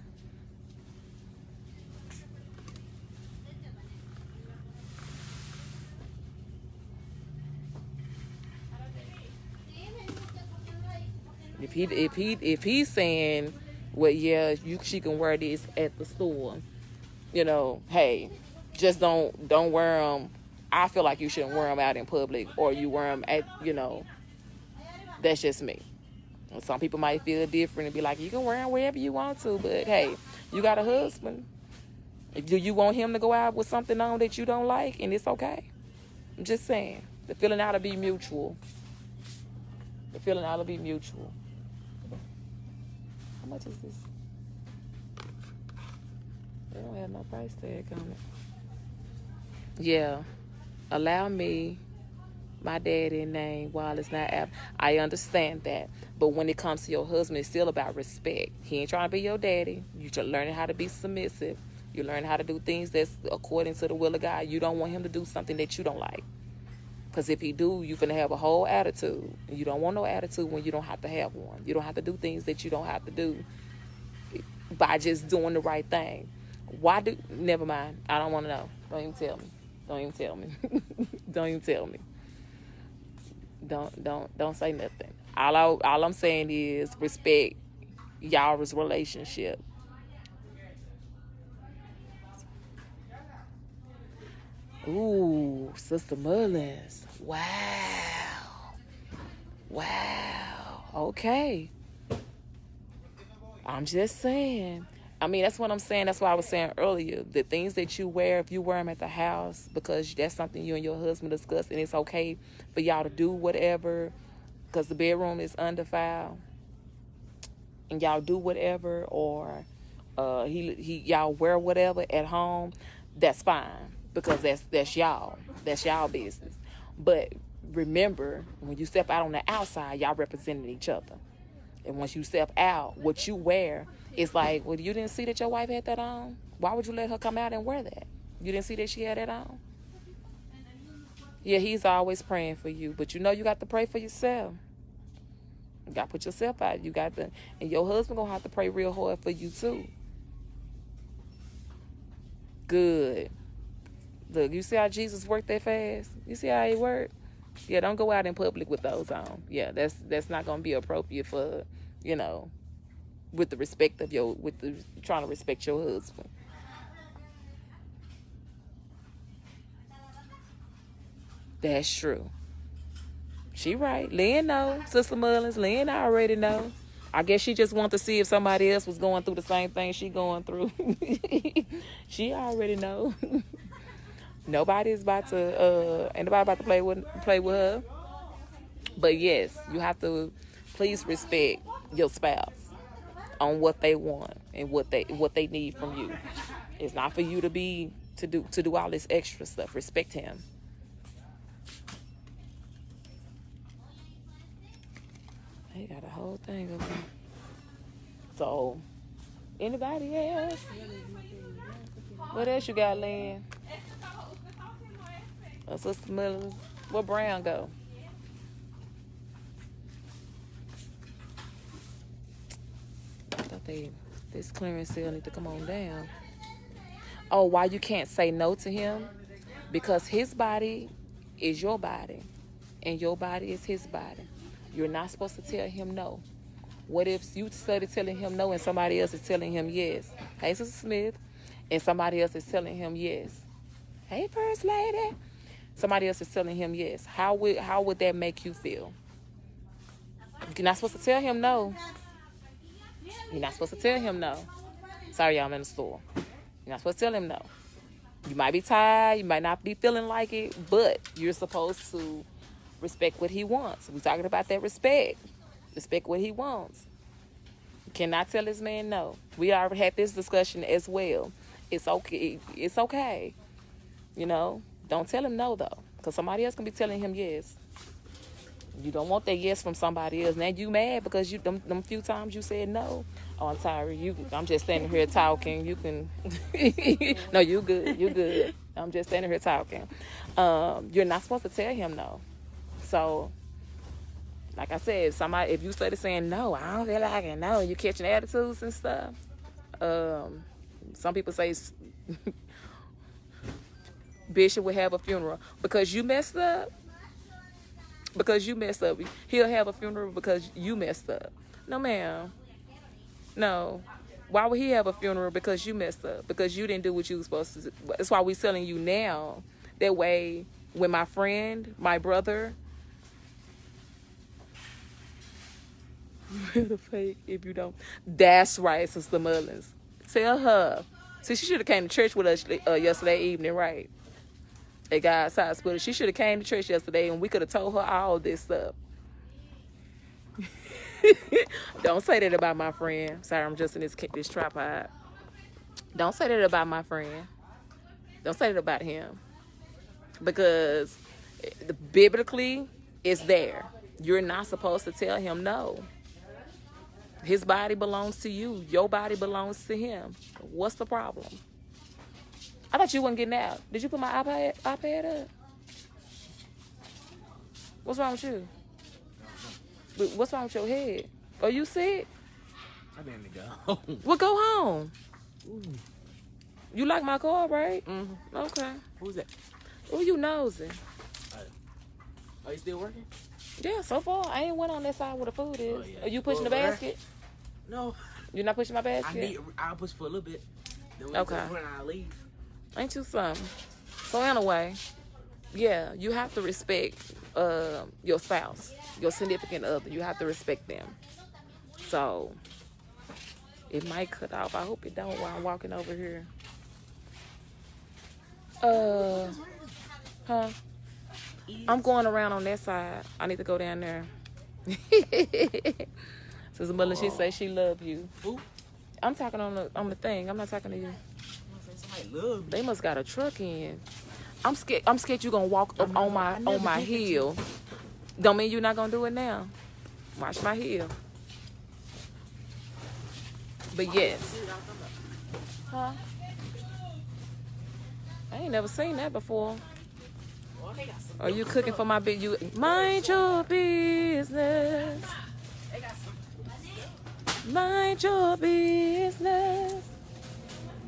If he's saying, well, yeah, she can wear this at the store, hey, just don't wear them. I feel like you shouldn't wear them out in public, or you wear them at, that's just me. Some people might feel different and be like, you can wear them wherever you want to, but hey, you got a husband. Do you want him to go out with something on that you don't like, and it's okay? I'm just saying, the feeling ought to be mutual. The feeling ought to be mutual. How much is this? They don't have no price tag on it. Yeah. Allow me, my daddy name, while it's not app. I understand that. But when it comes to your husband, it's still about respect. He ain't trying to be your daddy. You're learning how to be submissive. You're learning how to do things that's according to the will of God. You don't want him to do something that you don't like. Because if he do, you're going to have a whole attitude. And you don't want no attitude when you don't have to have one. You don't have to do things that you don't have to do by just doing the right thing. Never mind. I don't want to know. Don't even tell me. Don't even tell me. Don't even tell me. Don't say nothing. All I'm saying is respect y'all's relationship. Ooh, Sister Mullins. Wow. Okay. I'm just saying. I mean, that's what I'm saying. That's what I was saying earlier. The things that you wear, if you wear them at the house, because that's something you and your husband discuss, and it's okay for y'all to do whatever, because the bedroom is undefiled, and y'all do whatever, or y'all wear whatever at home, that's fine, because that's y'all business. But remember, when you step out on the outside, y'all representing each other. And once you step out, what you wear is like, well, you didn't see that your wife had that on? Why would you let her come out and wear that? You didn't see that she had that on? Yeah, he's always praying for you, but you got to pray for yourself. You got to put yourself out. And your husband going to have to pray real hard for you too. Good. Look, you see how Jesus worked that fast? You see how he worked? Yeah, don't go out in public with those on. Yeah, that's not going to be appropriate for, with the respect of trying to respect your husband. That's true. She right. Lynn know. Sister Mullins, Lynn already know. I guess she just wanted to see if somebody else was going through the same thing she going through. She already know. Ain't nobody about to play with her. But yes, you have to please respect your spouse on what they want and what they need from you. It's not for you to do all this extra stuff. Respect him. He got a whole thing of them. So, anybody else? What else you got, Lynn? Sister Miller. Where Brown go? I thought this clearance sale need to come on down. Oh, why you can't say no to him? Because his body is your body, and your body is his body. You're not supposed to tell him no. What if you started telling him no and somebody else is telling him yes? Hey, Sister Smith. And somebody else is telling him yes. Hey, First Lady. Somebody else is telling him yes. How would that make you feel? You're not supposed to tell him no. You're not supposed to tell him no. Sorry, y'all, I'm in the store. You're not supposed to tell him no. You might be tired. You might not be feeling like it. But you're supposed to respect what he wants. We're talking about that respect. Respect what he wants. You cannot tell this man no. We already had this discussion as well. It's okay. It's okay. You know, don't tell him no, though. Because somebody else can be telling him yes. You don't want that yes from somebody else. Now you mad because you them few times you said no. Oh, I'm sorry. I'm just standing here talking. You can. No, you good. You good. I'm just standing here talking. You're not supposed to tell him no. So, like I said, if you started saying no, I don't feel like it. No, you catching attitudes and stuff. Some people say Bishop will have a funeral because you messed up. Because you messed up. He'll have a funeral because you messed up. No, ma'am. No. Why would he have a funeral because you messed up? Because you didn't do what you were supposed to do. That's why we're telling you now. That way, when my friend, my brother, the fake if you don't. That's right, Sister Mullins. Tell her. See, she should have came to church with us yesterday evening, right? At God's Hospital. She should have came to church yesterday, and we could have told her all this stuff. Don't say that about my friend. Sorry, I'm just in this tripod. Don't say that about my friend. Don't say that about him. Because biblically, it's there. You're not supposed to tell him no. His body belongs to you. Your body belongs to him. What's the problem? I thought you wasn't getting out. Did you put my iPad up? What's wrong with you? What's wrong with your head? Are you sick? I need to go home. Well, go home. Ooh. You like my car, right? Mm-hmm. Okay. Who's that? Oh, you nosy. Are you still working? Yeah, so far. I ain't went on that side where the food is. Oh, yeah. Are you pushing the basket? No. You're not pushing my basket? I'll push for a little bit. Then Okay. When I leave. Ain't you something? So anyway, yeah, you have to respect your spouse, your significant other. You have to respect them. So it might cut off. I hope it don't while I'm walking over here. Huh? I'm going around on that side. I need to go down there. Sister Mother, she say she love you. Who? I'm talking on the thing. I'm not talking to you. Somebody love me. They must got a truck in. I'm scared you gonna walk up on my heel. Don't mean you're not gonna do it now. Watch my heel. But yes. Huh? I ain't never seen that before. Are you cooking for my big? You mind your business. Mind your business.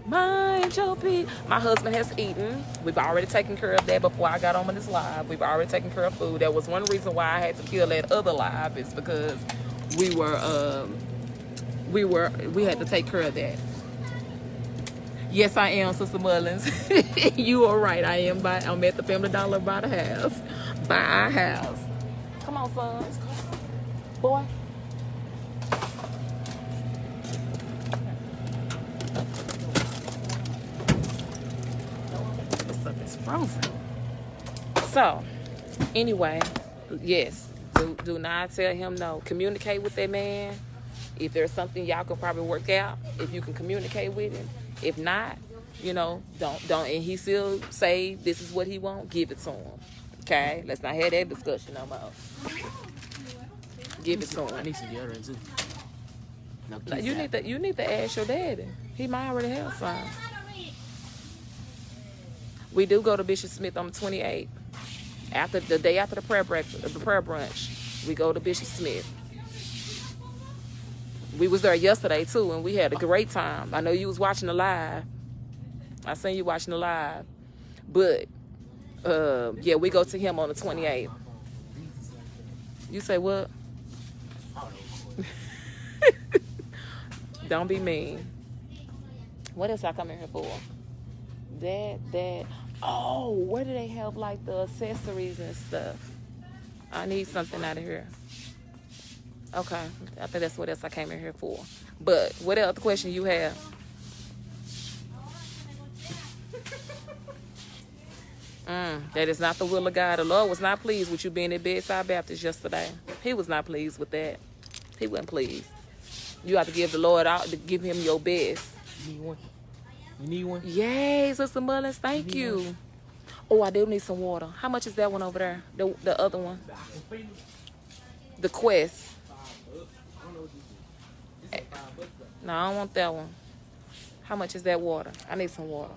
Mind your business. My husband has eaten. We've already taken care of that before I got on this live. We've already taken care of food. That was one reason why I had to kill that other live, is because we had to take care of that. Yes, I am, Sister Mullins. You are right. I'm at the Family Dollar by the house. By our house. Come on, son. Boy. This stuff is frozen. So, anyway, yes. Do not tell him no. Communicate with that man. If there's something y'all can probably work out, if you can communicate with him. If not, don't, and he still say this is what he want, give it to him. Okay, let's not have that discussion no more. Give it to I him. need some deodorant too. No, Now, you need to ask your daddy. He might already have some. We do go to Bishop Smith on the 28th. After the day after the prayer breakfast, the prayer brunch, we go to Bishop Smith. We was there yesterday too, and we had a great time. I know you was watching the live. I seen you watching the live, but yeah, we go to him on the 28th. You say what? Don't be mean. What else I come in here for? That. Oh, where do they have like the accessories and stuff? I need something out of here. Okay, I think that's what else I came in here for. But what other question you have? That is not the will of God. The Lord was not pleased with you being at Bedside Baptist yesterday. He was not pleased with that. He wasn't pleased. You have to give the Lord out to give him your best. You need one? You need one? Yay, Sister Mullins, thank you. Oh, I do need some water. How much is that one over there? The other one? The Quest. No, I don't want that one. How much is that water? I need some water.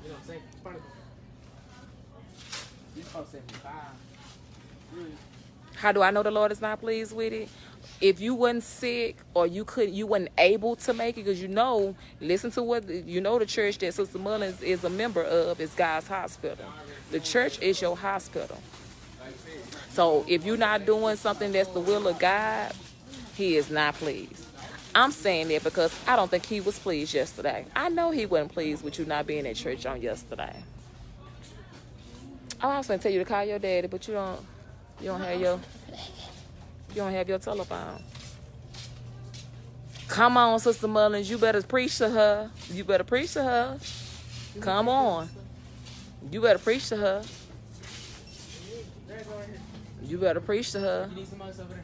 How do I know the Lord is not pleased with it? If you wasn't sick or you wasn't able to make it, because listen to what the church that Sister Mullins is a member of is God's hospital. The church is your hospital. So if you're not doing something that's the will of God, he is not pleased. I'm saying that because I don't think he was pleased yesterday. I know he wasn't pleased with you not being at church on yesterday. Oh, I was gonna tell you to call your daddy, but you don't have your telephone. Come on, Sister Mullins, you better preach to her. You better preach to her. Come on. You better preach to her. You better preach to her. You need some else over there?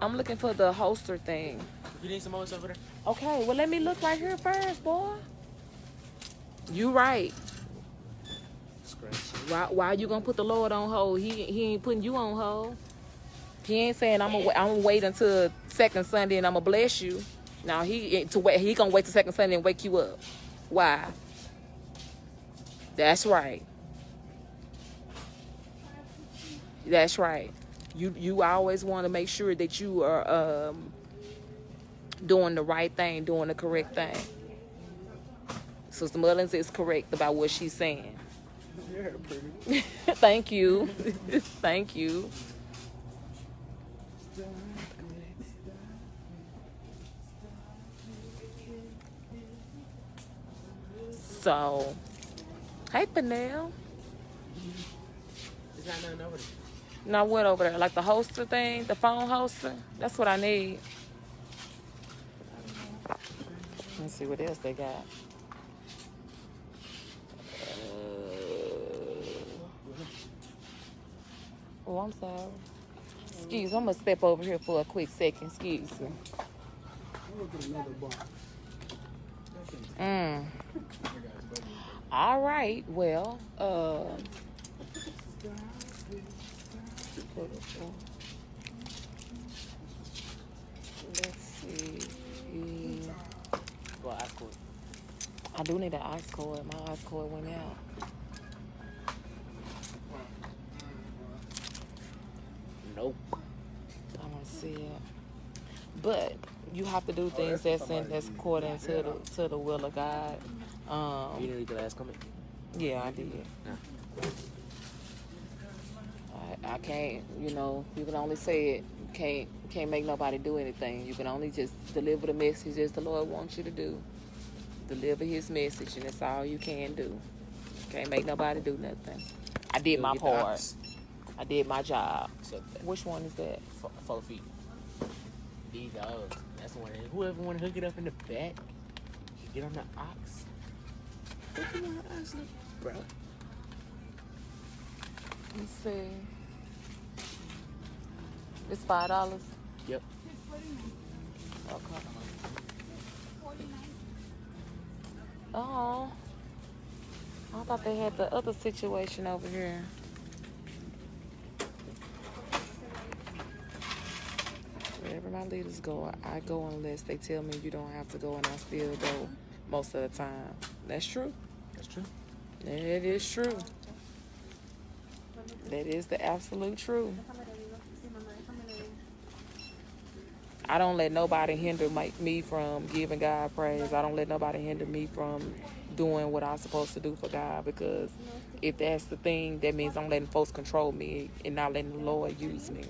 I'm looking for the holster thing. You need some else over there? Okay, well, let me look right here first, boy. You right. Why you gonna put the Lord on hold? He ain't putting you on hold. He ain't saying I'm gonna wait until second Sunday and I'm gonna bless you. Now he gonna wait till second Sunday and wake you up. Why? That's right. That's right. You always want to make sure that you are doing the right thing, doing the correct thing. Sister Mullins is correct about what she's saying. Thank you. Thank you. So, hey, Pernell. There's not nothing over there. Now what over there? Like the holster thing? The phone holster? That's what I need. Let's see what else they got. Oh, I'm sorry. Excuse me. I'm going to step over here for a quick second. Excuse me. All right. Well, let's see. Well, ice cord. I do need an ice cord. My ice cord went out. Nope. I don't see it. But you have to do things that's according to the will of God. You didn't read the last comment? Yeah, I did. Yeah. I can't, you can only say it. Can't make nobody do anything. You can only just deliver the message as the Lord wants you to do. Deliver his message, and that's all you can do. Can't make nobody do nothing. I did my part. I did my job. So Which one is that? 4 feet. These dogs. That's the one. Whoever want to hook it up in the back, get on the ox. What you want to ox, bro? Let's see. It's $5. Yep. Okay. Oh, I thought they had the other situation over here. leaders go. I go unless they tell me you don't have to go, and I still go most of the time. That's true. That's true. It is true. That is the absolute truth. I don't let nobody hinder me from giving God praise. I don't let nobody hinder me from doing what I'm supposed to do for God, because if that's the thing, that means I'm letting folks control me and not letting the Lord use me.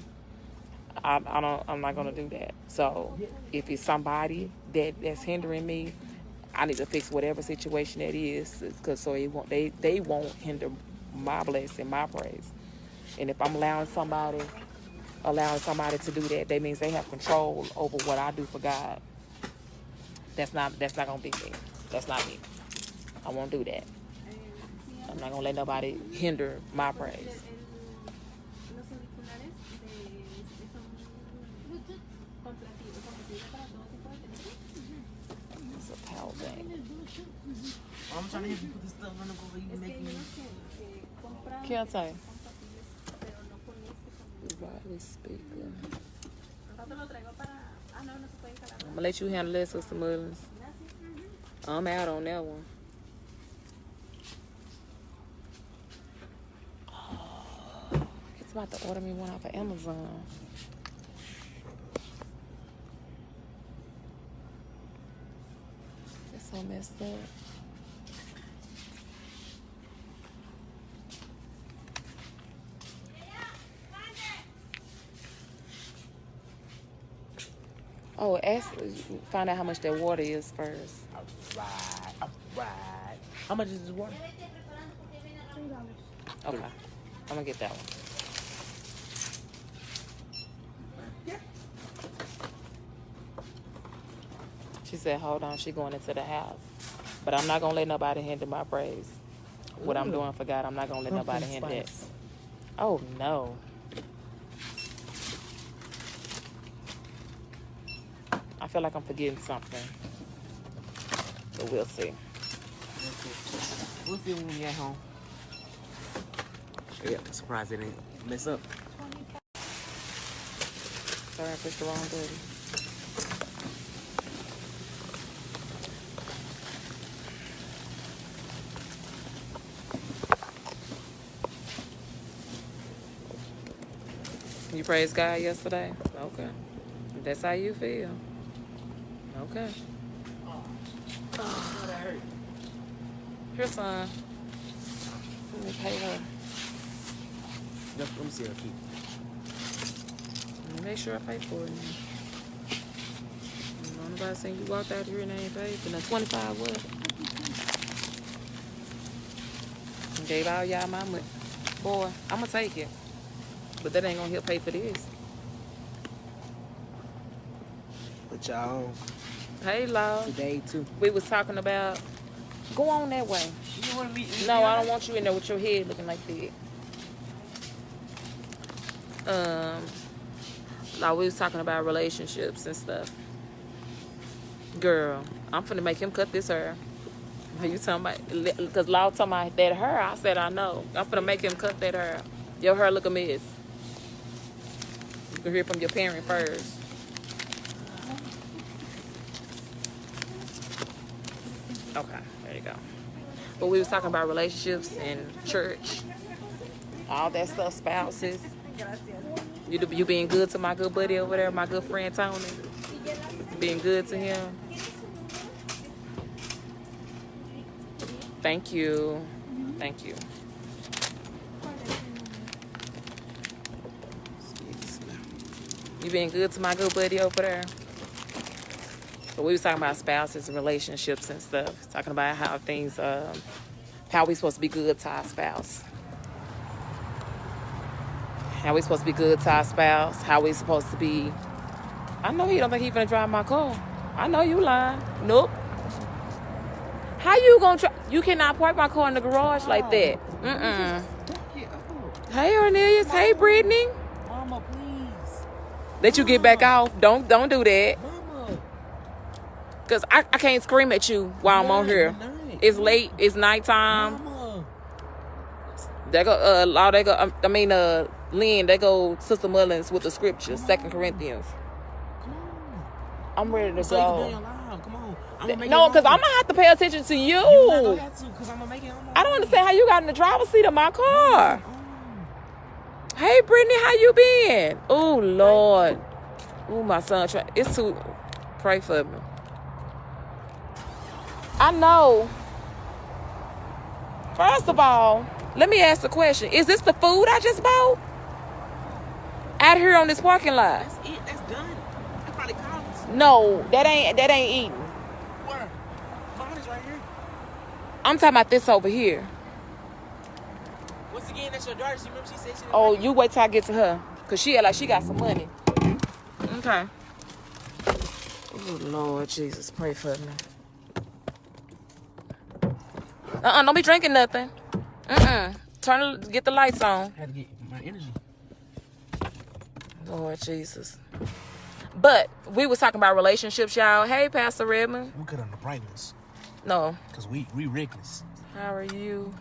I'm not gonna do that. So if it's somebody that's hindering me, I need to fix whatever situation that is, because so they won't hinder my blessing, my praise. And if I'm allowing somebody to do that, that means they have control over what I do for God. That's not gonna be me. That's not me. I won't do that. I'm not gonna let nobody hinder my praise. It's a power bank. I'm trying to help you put this stuff on the go you making me. Can't say. Widely speaking. I'm gonna let you handle that, Sister Mullins. I'm out on that one. Oh, it's about to order me one off of Amazon. It's so messed up. Oh, find out how much that water is first. All right. How much is this water? Okay, I'm gonna get that one. She said, hold on, she going into the house. But I'm not gonna let nobody hinder my praise. What I'm doing for God, I'm not gonna let nobody hinder it. Oh no. I feel like I'm forgetting something. But we'll see. We'll see when we get home. Yeah, surprised it didn't mess up. Sorry, I pushed the wrong button. You praised God yesterday? Okay. That's how you feel. Okay. Oh, that hurt. Here, son. Let me pay her. Let me see her key. Make sure I pay for it. Don't nobody saying you walked out here and ain't paid for the 25 what? Gave all y'all my money. Boy, I'm gonna take it. But that ain't gonna help pay for this. But y'all Hey, Law. today too. We was talking about go on that way. You don't want to meet? No, I don't want you in there with your head looking like that. Like we was talking about relationships and stuff. Girl, I'm finna make him cut this hair. Are you talking about? Because Law talking about that hair. I said I know. I'm finna make him cut that hair. Your hair look a mess. You can hear from your parent first. Okay, there you go. But we was talking about relationships and church, all that stuff, spouses. You being good to my good buddy over there, my good friend Tony. Being good to him. Thank you. Thank you. You being good to my good buddy over there. But we was talking about spouses and relationships and stuff. Talking about how things, how we supposed to be good to our spouse. How we supposed to be good to our spouse. How we supposed to be. I know he don't think he finna drive my car. I know you lying. Nope. How you gonna try? You cannot park my car in the garage like that. Hey, Cornelius. Hey, Brittany. Mama, please. Let you get back off. Don't do that. Mama. Cause I can't scream at you while I'm on here. It's late. It's nighttime. Mama. They go Lynn, they go Sister Mullins with the scriptures, 2 Corinthians. Come on. I'm ready to So you can be on go. your live. Come on. I'm gonna make No, it because I'm home. gonna have to pay attention to you. You not gonna have to, because I'm gonna make it home. I don't understand how you got in the driver's seat of my car. Hey, Brittany, how you been? Oh, Lord. Oh, my son. It's too... Pray for me. I know. First of all, let me ask the question. Is this the food I just bought? Out here on this parking lot. That's it. That's done. That probably counts. No, that ain't eating. Where? Mine is right here. I'm talking about this over here. Once again, that's your daughter. She remember she said she didn't Oh, like it? you wait till I get to her. Because she like she got some money. Okay. Oh, Lord Jesus. Pray for me. Don't be drinking nothing. Get the lights on. I had to get my energy. Lord Jesus. But we was talking about relationships, y'all. Hey, Pastor Redmond. We cut on the brightness. No. Because we reckless. How are you?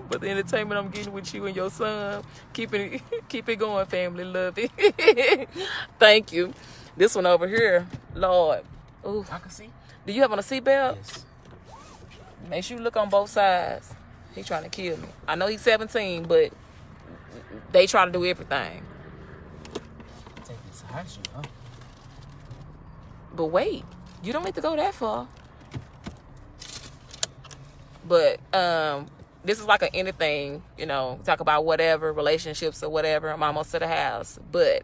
But the entertainment I'm getting with you and your son, keep it going, family. Love it. Thank you. This one over here, Lord. Ooh. I can see. Do you have on a seatbelt? Yes. Make sure you look on both sides. He trying to kill me. I know he's 17, but they try to do everything. Take this high shoe, huh? But wait, you don't need to go that far. But this is like an anything, talk about whatever, relationships or whatever. I'm almost to the house. But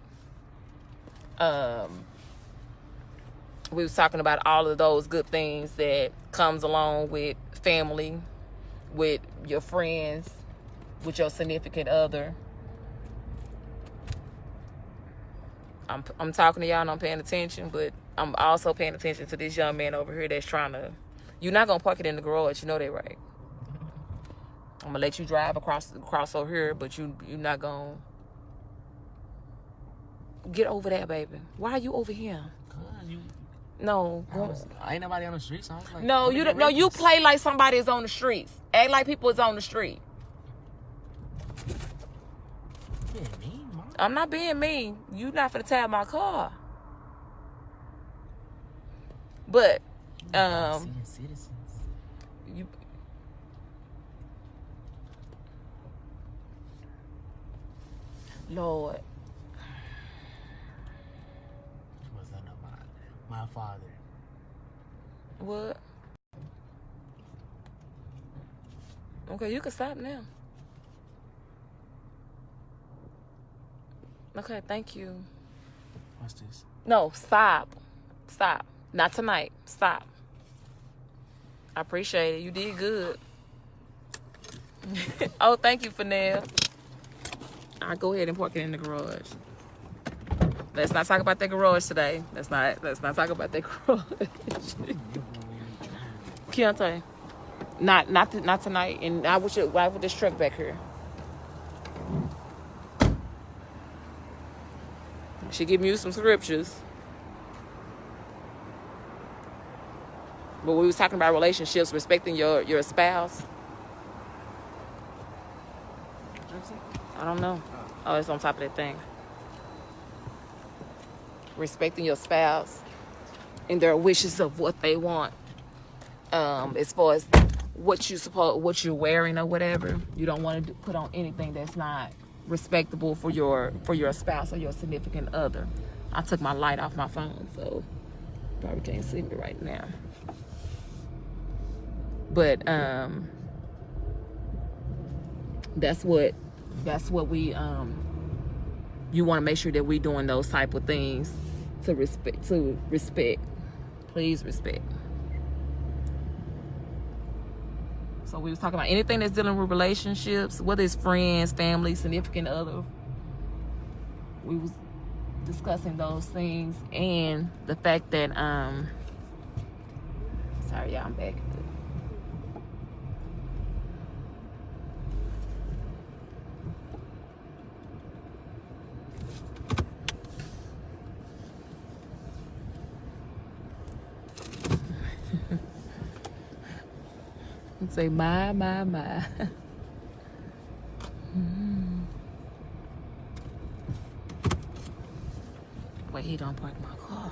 we was talking about all of those good things that comes along with family, with your friends, with your significant other. I'm talking to y'all and I'm paying attention, but I'm also paying attention to this young man over here that's trying to... You're not going to park it in the garage. You know that, right? I'm going to let you drive across over here, but you're not going to... Get over there, baby. Why are you over here? No. Ain't nobody on the street, so I was like... No, you play like somebody is on the streets. Act like people is on the street. Being mean, Mom. I'm not being mean. You not finna tap my car. But, Seeing citizens. Lord. You must not know my father. What? Okay, you can stop now. Okay, thank you. What's this? No, stop. Stop. Not tonight. Stop. I appreciate it. You did good. Oh, thank you, Fennell. I'll go ahead and park it in the garage. Let's not talk about that garage today. Let's not talk about that garage. Keontae. Not tonight. And I wish it with this truck back here. She give you some scriptures. But we was talking about relationships, respecting your spouse. I don't know. Oh, it's on top of that thing. Respecting your spouse and their wishes of what they want. As far as what you're wearing or whatever, you don't want to put on anything that's not respectable for your spouse or your significant other. I took my light off my phone, so probably can't see me right now. But that's what we you want to make sure that we doing those type of things to respect. Please respect. So we was talking about anything that's dealing with relationships, whether it's friends, family, significant other. We was discussing those things and the fact that sorry y'all, I'm back. And say my. Wait, he don't park my car.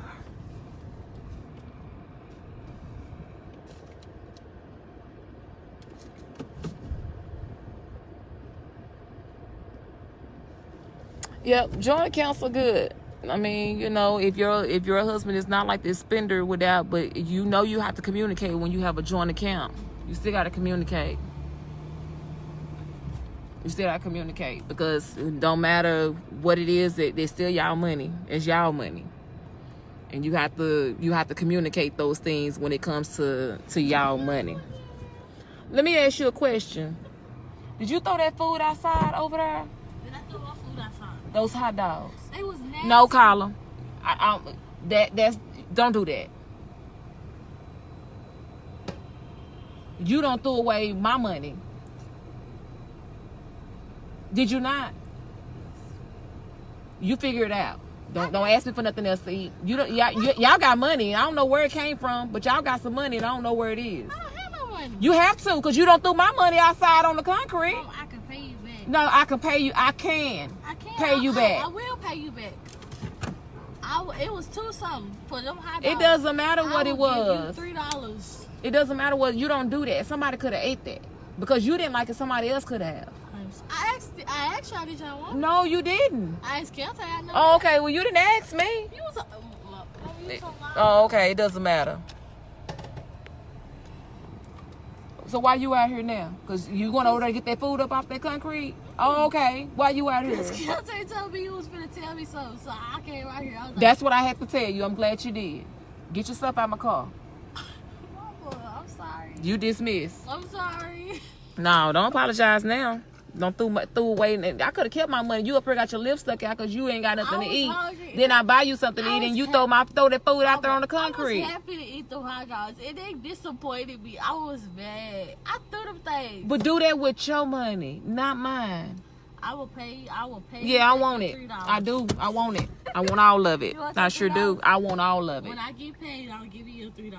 Yep, joint accounts are good. I mean, you know, if your husband is not like this spender without, but you know you have to communicate when you have a joint account. You still got to communicate. You still got to communicate because it don't matter what it is, that it's still y'all money. It's y'all money, and you have to communicate those things when it comes to y'all money. Let me ask you a question. Did you throw that food outside over there? Did I throw my food outside? Those hot dogs. They was nasty. No, Carla. Don't do that. You don't throw away my money. Did you not? You figure it out. Don't ask me for nothing else to eat. Y'all got money. I don't know where it came from, but y'all got some money and I don't know where it is. I don't have no money. You have to, because you don't throw my money outside on the concrete. Oh, I can pay you back. No, I can pay you. I can pay you back. I will pay you back. It was $2 something for them hot dogs. It doesn't matter what it was. Give you $3. It doesn't matter what. You don't do that. Somebody could have ate that because you didn't like it. Somebody else could have. I asked y'all, did y'all want it? No, you didn't. I asked Kelty. I know. Oh, okay. Well, you didn't ask me. You was Oh, okay. It doesn't matter. So why you out here now? Because you going over there to get that food up off that concrete? Oh, okay. Why you out here? Kelty told me you was finna tell me something, so I came out here. I was like, That's what I had to tell you. I'm glad you did. Get your stuff out of my car. Mama, I'm sorry. You dismissed. I'm sorry. No, don't apologize now. Don't throw away. I could have kept my money. You up here got your lip stuck out because you ain't got nothing to eat. Hungry. Then I buy you something to eat and you throw that food out there on the concrete. I was happy to eat the hot dogs and they disappointed me. I was mad. I threw them things. But do that with your money, not mine. I will pay. Yeah, I want it. $3. I do. I want it. I want all of it. I sure do. I want all of it. When I get paid, I'll give you $3.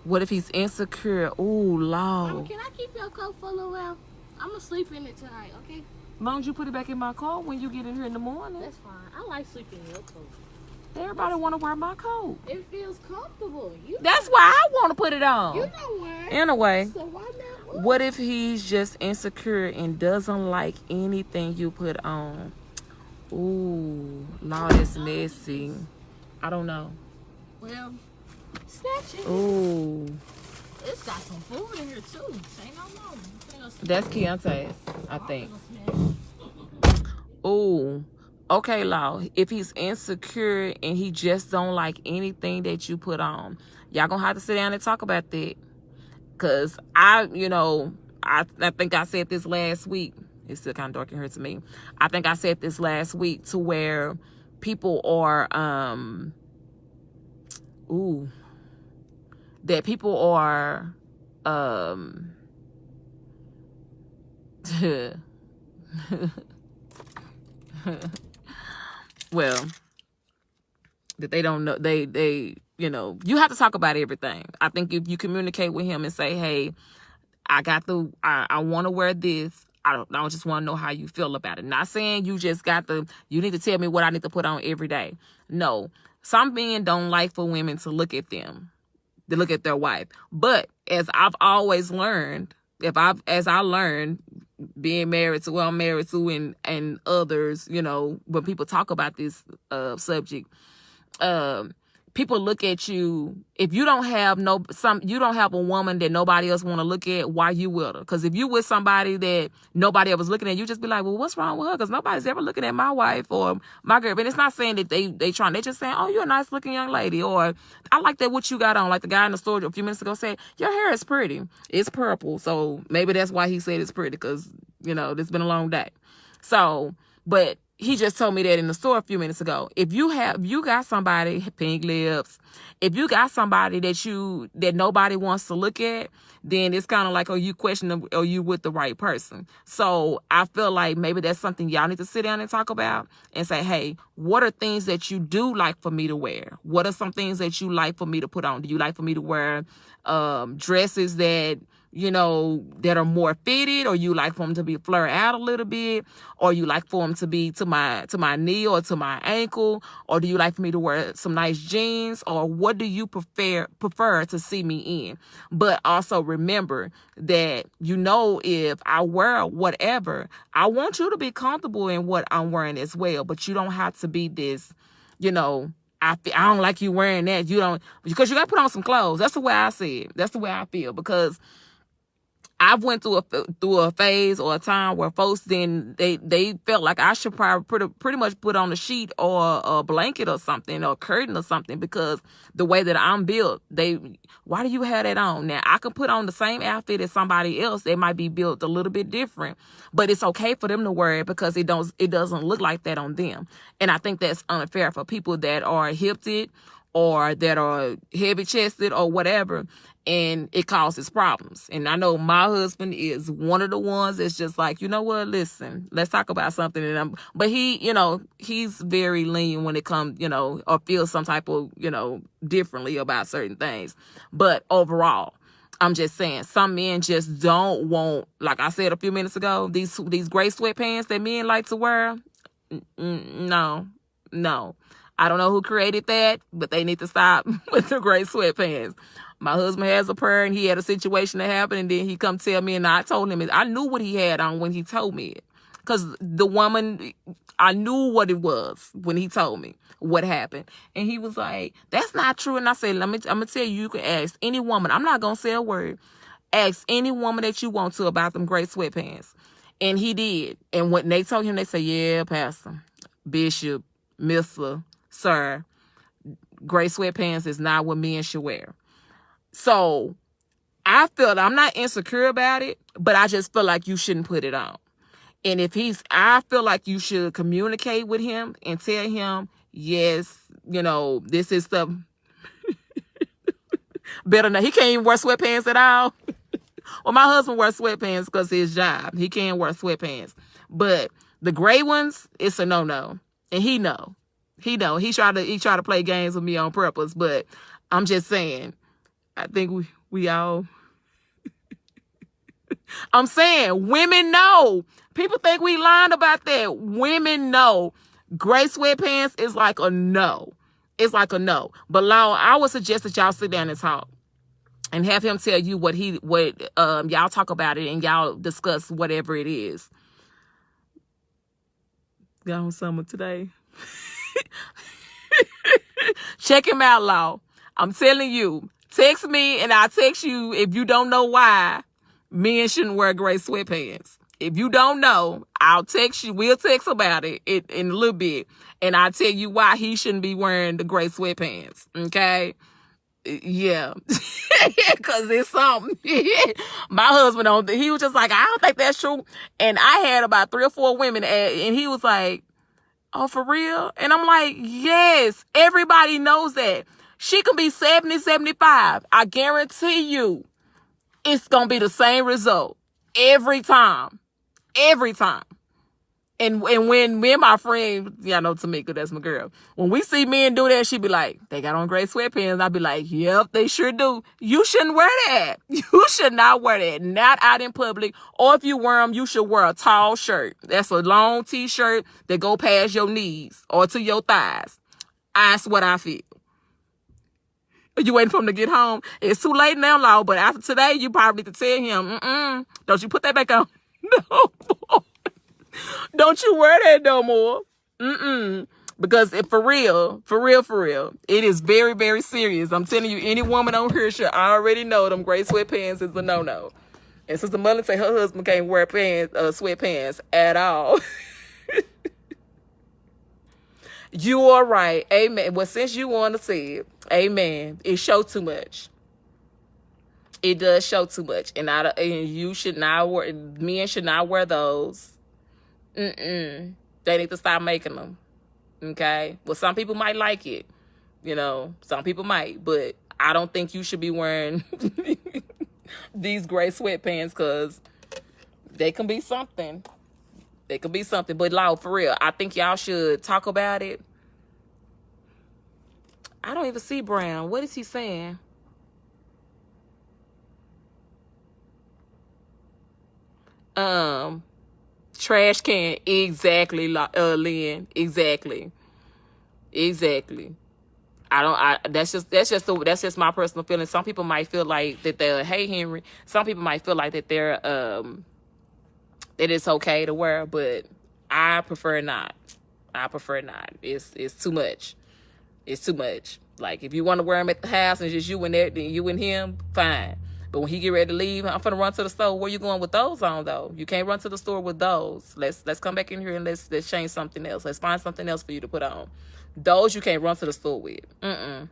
What if he's insecure? Ooh, Lord. Mama, can I keep your coat for a little while? I'm going to sleep in it tonight, okay? As long as you put it back in my car when you get in here in the morning. That's fine. I like sleeping in your coat. Everybody want to wear my coat. It feels comfortable. That's why I want to put it on. You know what? Anyway, So why not? what if he's just insecure and doesn't like anything you put on? Ooh, Lord, it's messy. I don't know. Well, snatch it. Ooh. It's got some food in here too. Say no more. That's Keontae's, I think. Ooh. Okay, Law. If he's insecure and he just don't like anything that you put on, y'all gonna have to sit down and talk about that. Cause I think I said this last week. It's still kind of dark in here to me. I think I said this last week to where people are that people are well, that they don't know, they you have to talk about everything. I think if you communicate with him and say, hey, I want to wear this. I just want to know how you feel about it. Not saying you just you need to tell me what I need to put on every day. No, some men don't like for women to look at them, to look at their wife. But as I've always learned, as I learned being married to who I'm married to and others, when people talk about this subject, people look at you. If you don't have you don't have a woman that nobody else want to look at, why you with her? Because if you with somebody that nobody ever was looking at, you just be like, well, what's wrong with her? Because nobody's ever looking at my wife or my girl. But it's not saying that they just saying, oh, you're a nice looking young lady, or I like that what you got on. Like the guy in the store a few minutes ago said, your hair is pretty. It's purple, so maybe that's why he said it's pretty, because it's been a long day. So, but he just told me that in the store a few minutes ago. If you got somebody, pink lips, if you got somebody that nobody wants to look at, then it's kind of like, are you questioning, are you with the right person? So I feel like maybe that's something y'all need to sit down and talk about and say, hey, what are things that you do like for me to wear? What are some things that you like for me to put on? Do you like for me to wear dresses that you know, that are more fitted, or you like for them to be flared out a little bit, or you like for them to be to my knee or to my ankle, or do you like for me to wear some nice jeans, or what do you prefer to see me in? But also remember that, you know, if I wear whatever, I want you to be comfortable in what I'm wearing as well, but you don't have to be this, you know, I don't like you wearing that. You don't, because you got to put on some clothes. That's the way I see it. That's the way I feel, because I've went through a phase or a time where folks then they felt like I should probably pretty much put on a sheet or a blanket or something, or a curtain or something, because the way that I'm built, why do you have that on? Now I can put on the same outfit as somebody else. They might be built a little bit different, but it's okay for them to wear it because it doesn't look like that on them. And I think that's unfair for people that are hipped or that are heavy chested or whatever, and it causes problems. And I know my husband is one of the ones that's just like, you know what, listen, let's talk about something. But he, you know, he's very lenient when it comes, you know, or feels some type of, you know, differently about certain things. But overall, I'm just saying, some men just don't want, like I said a few minutes ago, these gray sweatpants that men like to wear. No. I don't know who created that, but they need to stop with the gray sweatpants. My husband has a pair, and he had a situation that happened, and then he come tell me, and I told him, I knew what he had on when he told me it. Because the woman, I knew what it was when he told me what happened. And he was like, that's not true. And I said, I'm going to tell you, you can ask any woman. I'm not going to say a word. Ask any woman that you want to about them gray sweatpants. And he did. And when they told him, they said, yeah, Pastor, Bishop, Mr., Sir, gray sweatpants is not what men should wear. So I feel I'm not insecure about it, but I just feel like you shouldn't put it on. And I feel like you should communicate with him and tell him, yes, you know, this is the better than, he can't even wear sweatpants at all. Well, my husband wears sweatpants because of his job. He can't wear sweatpants. But the gray ones, it's a no-no. And he know. He try to play games with me on purpose, but I'm just saying, I think we all I'm saying women know. People think we lying about that. Women know. Gray sweatpants is like a no. It's like a no. But Law, I would suggest that y'all sit down and talk and have him tell you what y'all talk about it, and y'all discuss whatever it is. Got on summer today. Check him out, Law. I'm telling you. Text me and I'll text you if you don't know why men shouldn't wear gray sweatpants. If you don't know, I'll text you. We'll text about it in a little bit. And I'll tell you why he shouldn't be wearing the gray sweatpants. Okay? Yeah. Because it's something. My husband, he was just like, I don't think that's true. And I had about 3 or 4 women, and he was like, oh, for real? And I'm like, yes, everybody knows that. She can be 70, 75. I guarantee you it's going to be the same result every time. Every time. And when me and my friend, y'all know Tamika, that's my girl. When we see men do that, she be like, they got on gray sweatpants. I be like, yep, they sure do. You shouldn't wear that. You should not wear that. Not out in public. Or if you wear them, you should wear a tall shirt. That's a long t-shirt that go past your knees or to your thighs. That's what I feel. You waiting for him to get home? It's too late now, Law, but after today, you probably need to tell him, don't you put that back on. No more. Don't you wear that no more. Because for real, it is very, very serious. I'm telling you, any woman on here should already know them gray sweatpants is a no-no. And Sister Mullen say her husband can't wear sweatpants at all. You are right. Amen. Well, since you want to say it, amen. It shows too much. It does show too much. And you should not wear, men should not wear those. They need to stop making them. Okay? Well, some people might like it. You know, some people might. But I don't think you should be wearing these gray sweatpants, because they can be something. They could be something. But, Law, for real, I think y'all should talk about it. I don't even see Brown. What is he saying? Trash can. Exactly, Lynn. Exactly. That's just my personal feeling. Some people might feel like that they're, hey Henry. Some people might feel like that they're that it's okay to wear, but I prefer not. It's too much. It's too much. Like, if you want to wear them at the house and just you and there, then you and him, fine. But when he get ready to leave, I'm finna run to the store. Where you going with those on, though? You can't run to the store with those. Let's come back in here and let's change something else. Let's find something else for you to put on. Those you can't run to the store with. I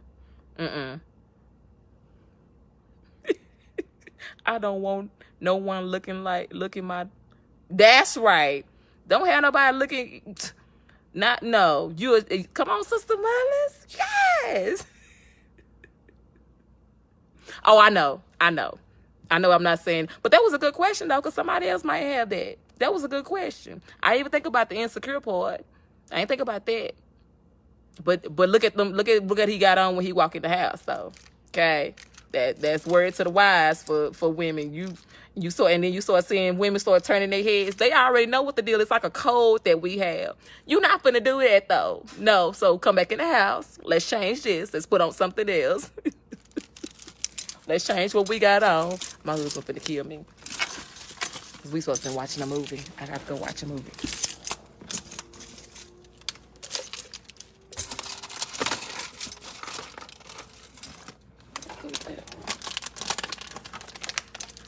don't want no one looking my. That's right. Don't have nobody looking. Not no. You come on, Sister Mullins. Yes. Oh, I know. I'm not saying, but that was a good question though, because somebody else might have that. That was a good question. I didn't even think about the insecure part. I didn't think about that. But look at them. Look at he got on when he walked in the house. So okay, that's word to the wise for women. You saw, and then you start seeing women start turning their heads. They already know what the deal is. It's like a code that we have. You're not finna do that though. No. So come back in the house. Let's change this. Let's put on something else. Let's change what we got on. My husband finna kill me. Cause we supposed to be watching a movie. I gotta go watch a movie.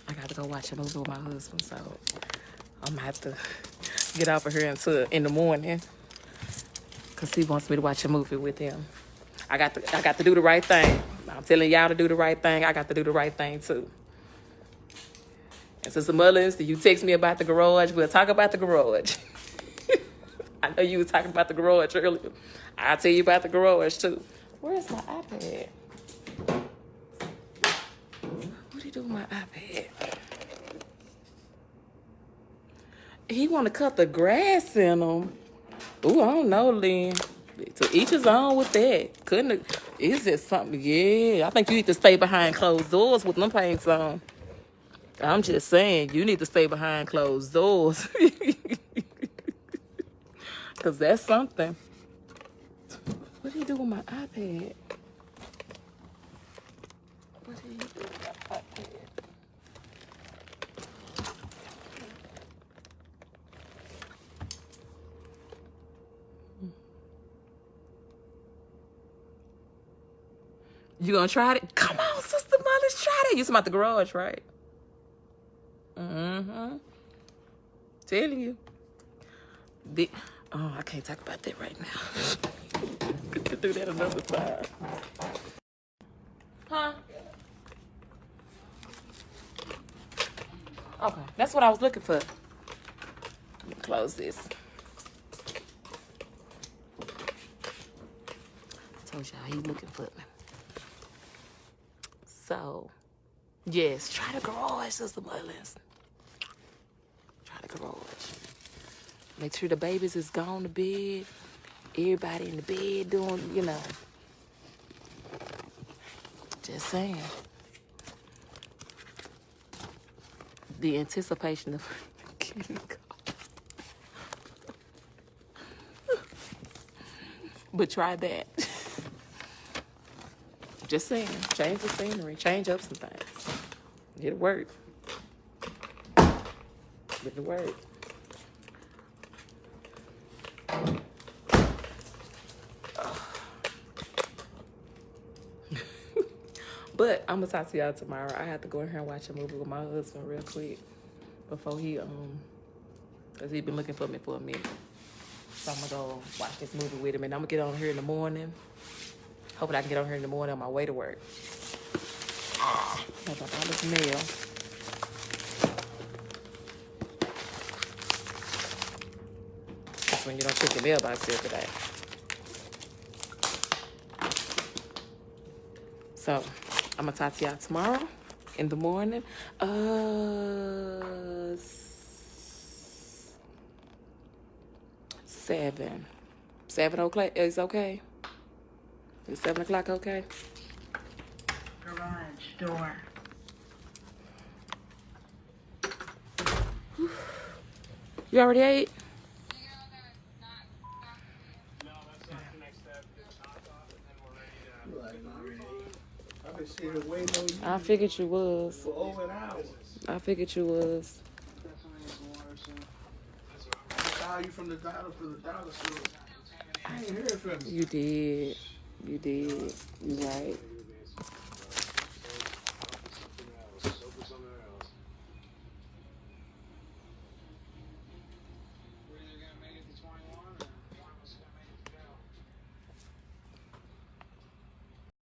I gotta go watch a movie with my husband, so I'm gonna have to get off of here until in the morning. Cause he wants me to watch a movie with him. I got to do the right thing. I'm telling y'all to do the right thing. I got to do the right thing too. And Sister Mullins, you text me about the garage. We'll talk about the garage. I know you was talking about the garage earlier. I'll tell you about the garage too. Where's my iPad? What do you do with my iPad? He want to cut the grass in them. Ooh, I don't know, Lynn. So each his own with that. Is it something? Yeah, I think you need to stay behind closed doors with them paints on. I'm just saying, you need to stay behind closed doors. Because that's something. What do you do with my iPad? What do you do with my iPad? You gonna try it? Come on, Sister Mother's try it. You talking about the garage, right? Mm-hmm. Telling you. I can't talk about that right now. We could do that another time. Huh? Okay, that's what I was looking for. Let me close this. I told y'all he looking for me. So, yes, try the garage, Sister Mullins. Try the garage. Make sure the babies is gone to bed. Everybody in the bed doing, Just saying. The anticipation of getting caught. But try that. Just saying. Change the scenery. Change up some things. It'll work. It'll work. But I'm gonna talk to y'all tomorrow. I have to go in here and watch a movie with my husband real quick before cause he been looking for me for a minute. So I'm gonna go watch this movie with him, and I'm gonna get on here in the morning. Hopefully I can get on here in the morning on my way to work. That's $1 mail. That's when you don't check your mailbox every day. So I'm gonna talk to y'all tomorrow in the morning. 7. 7 o'clock is okay? Is 7 o'clock okay? Garage door. You already ate? I've been sitting here waiting on you I figured you was. for over an hour. I figured you was. I saw you from the dollar store. I ain't heard from you. You did. You did. You right.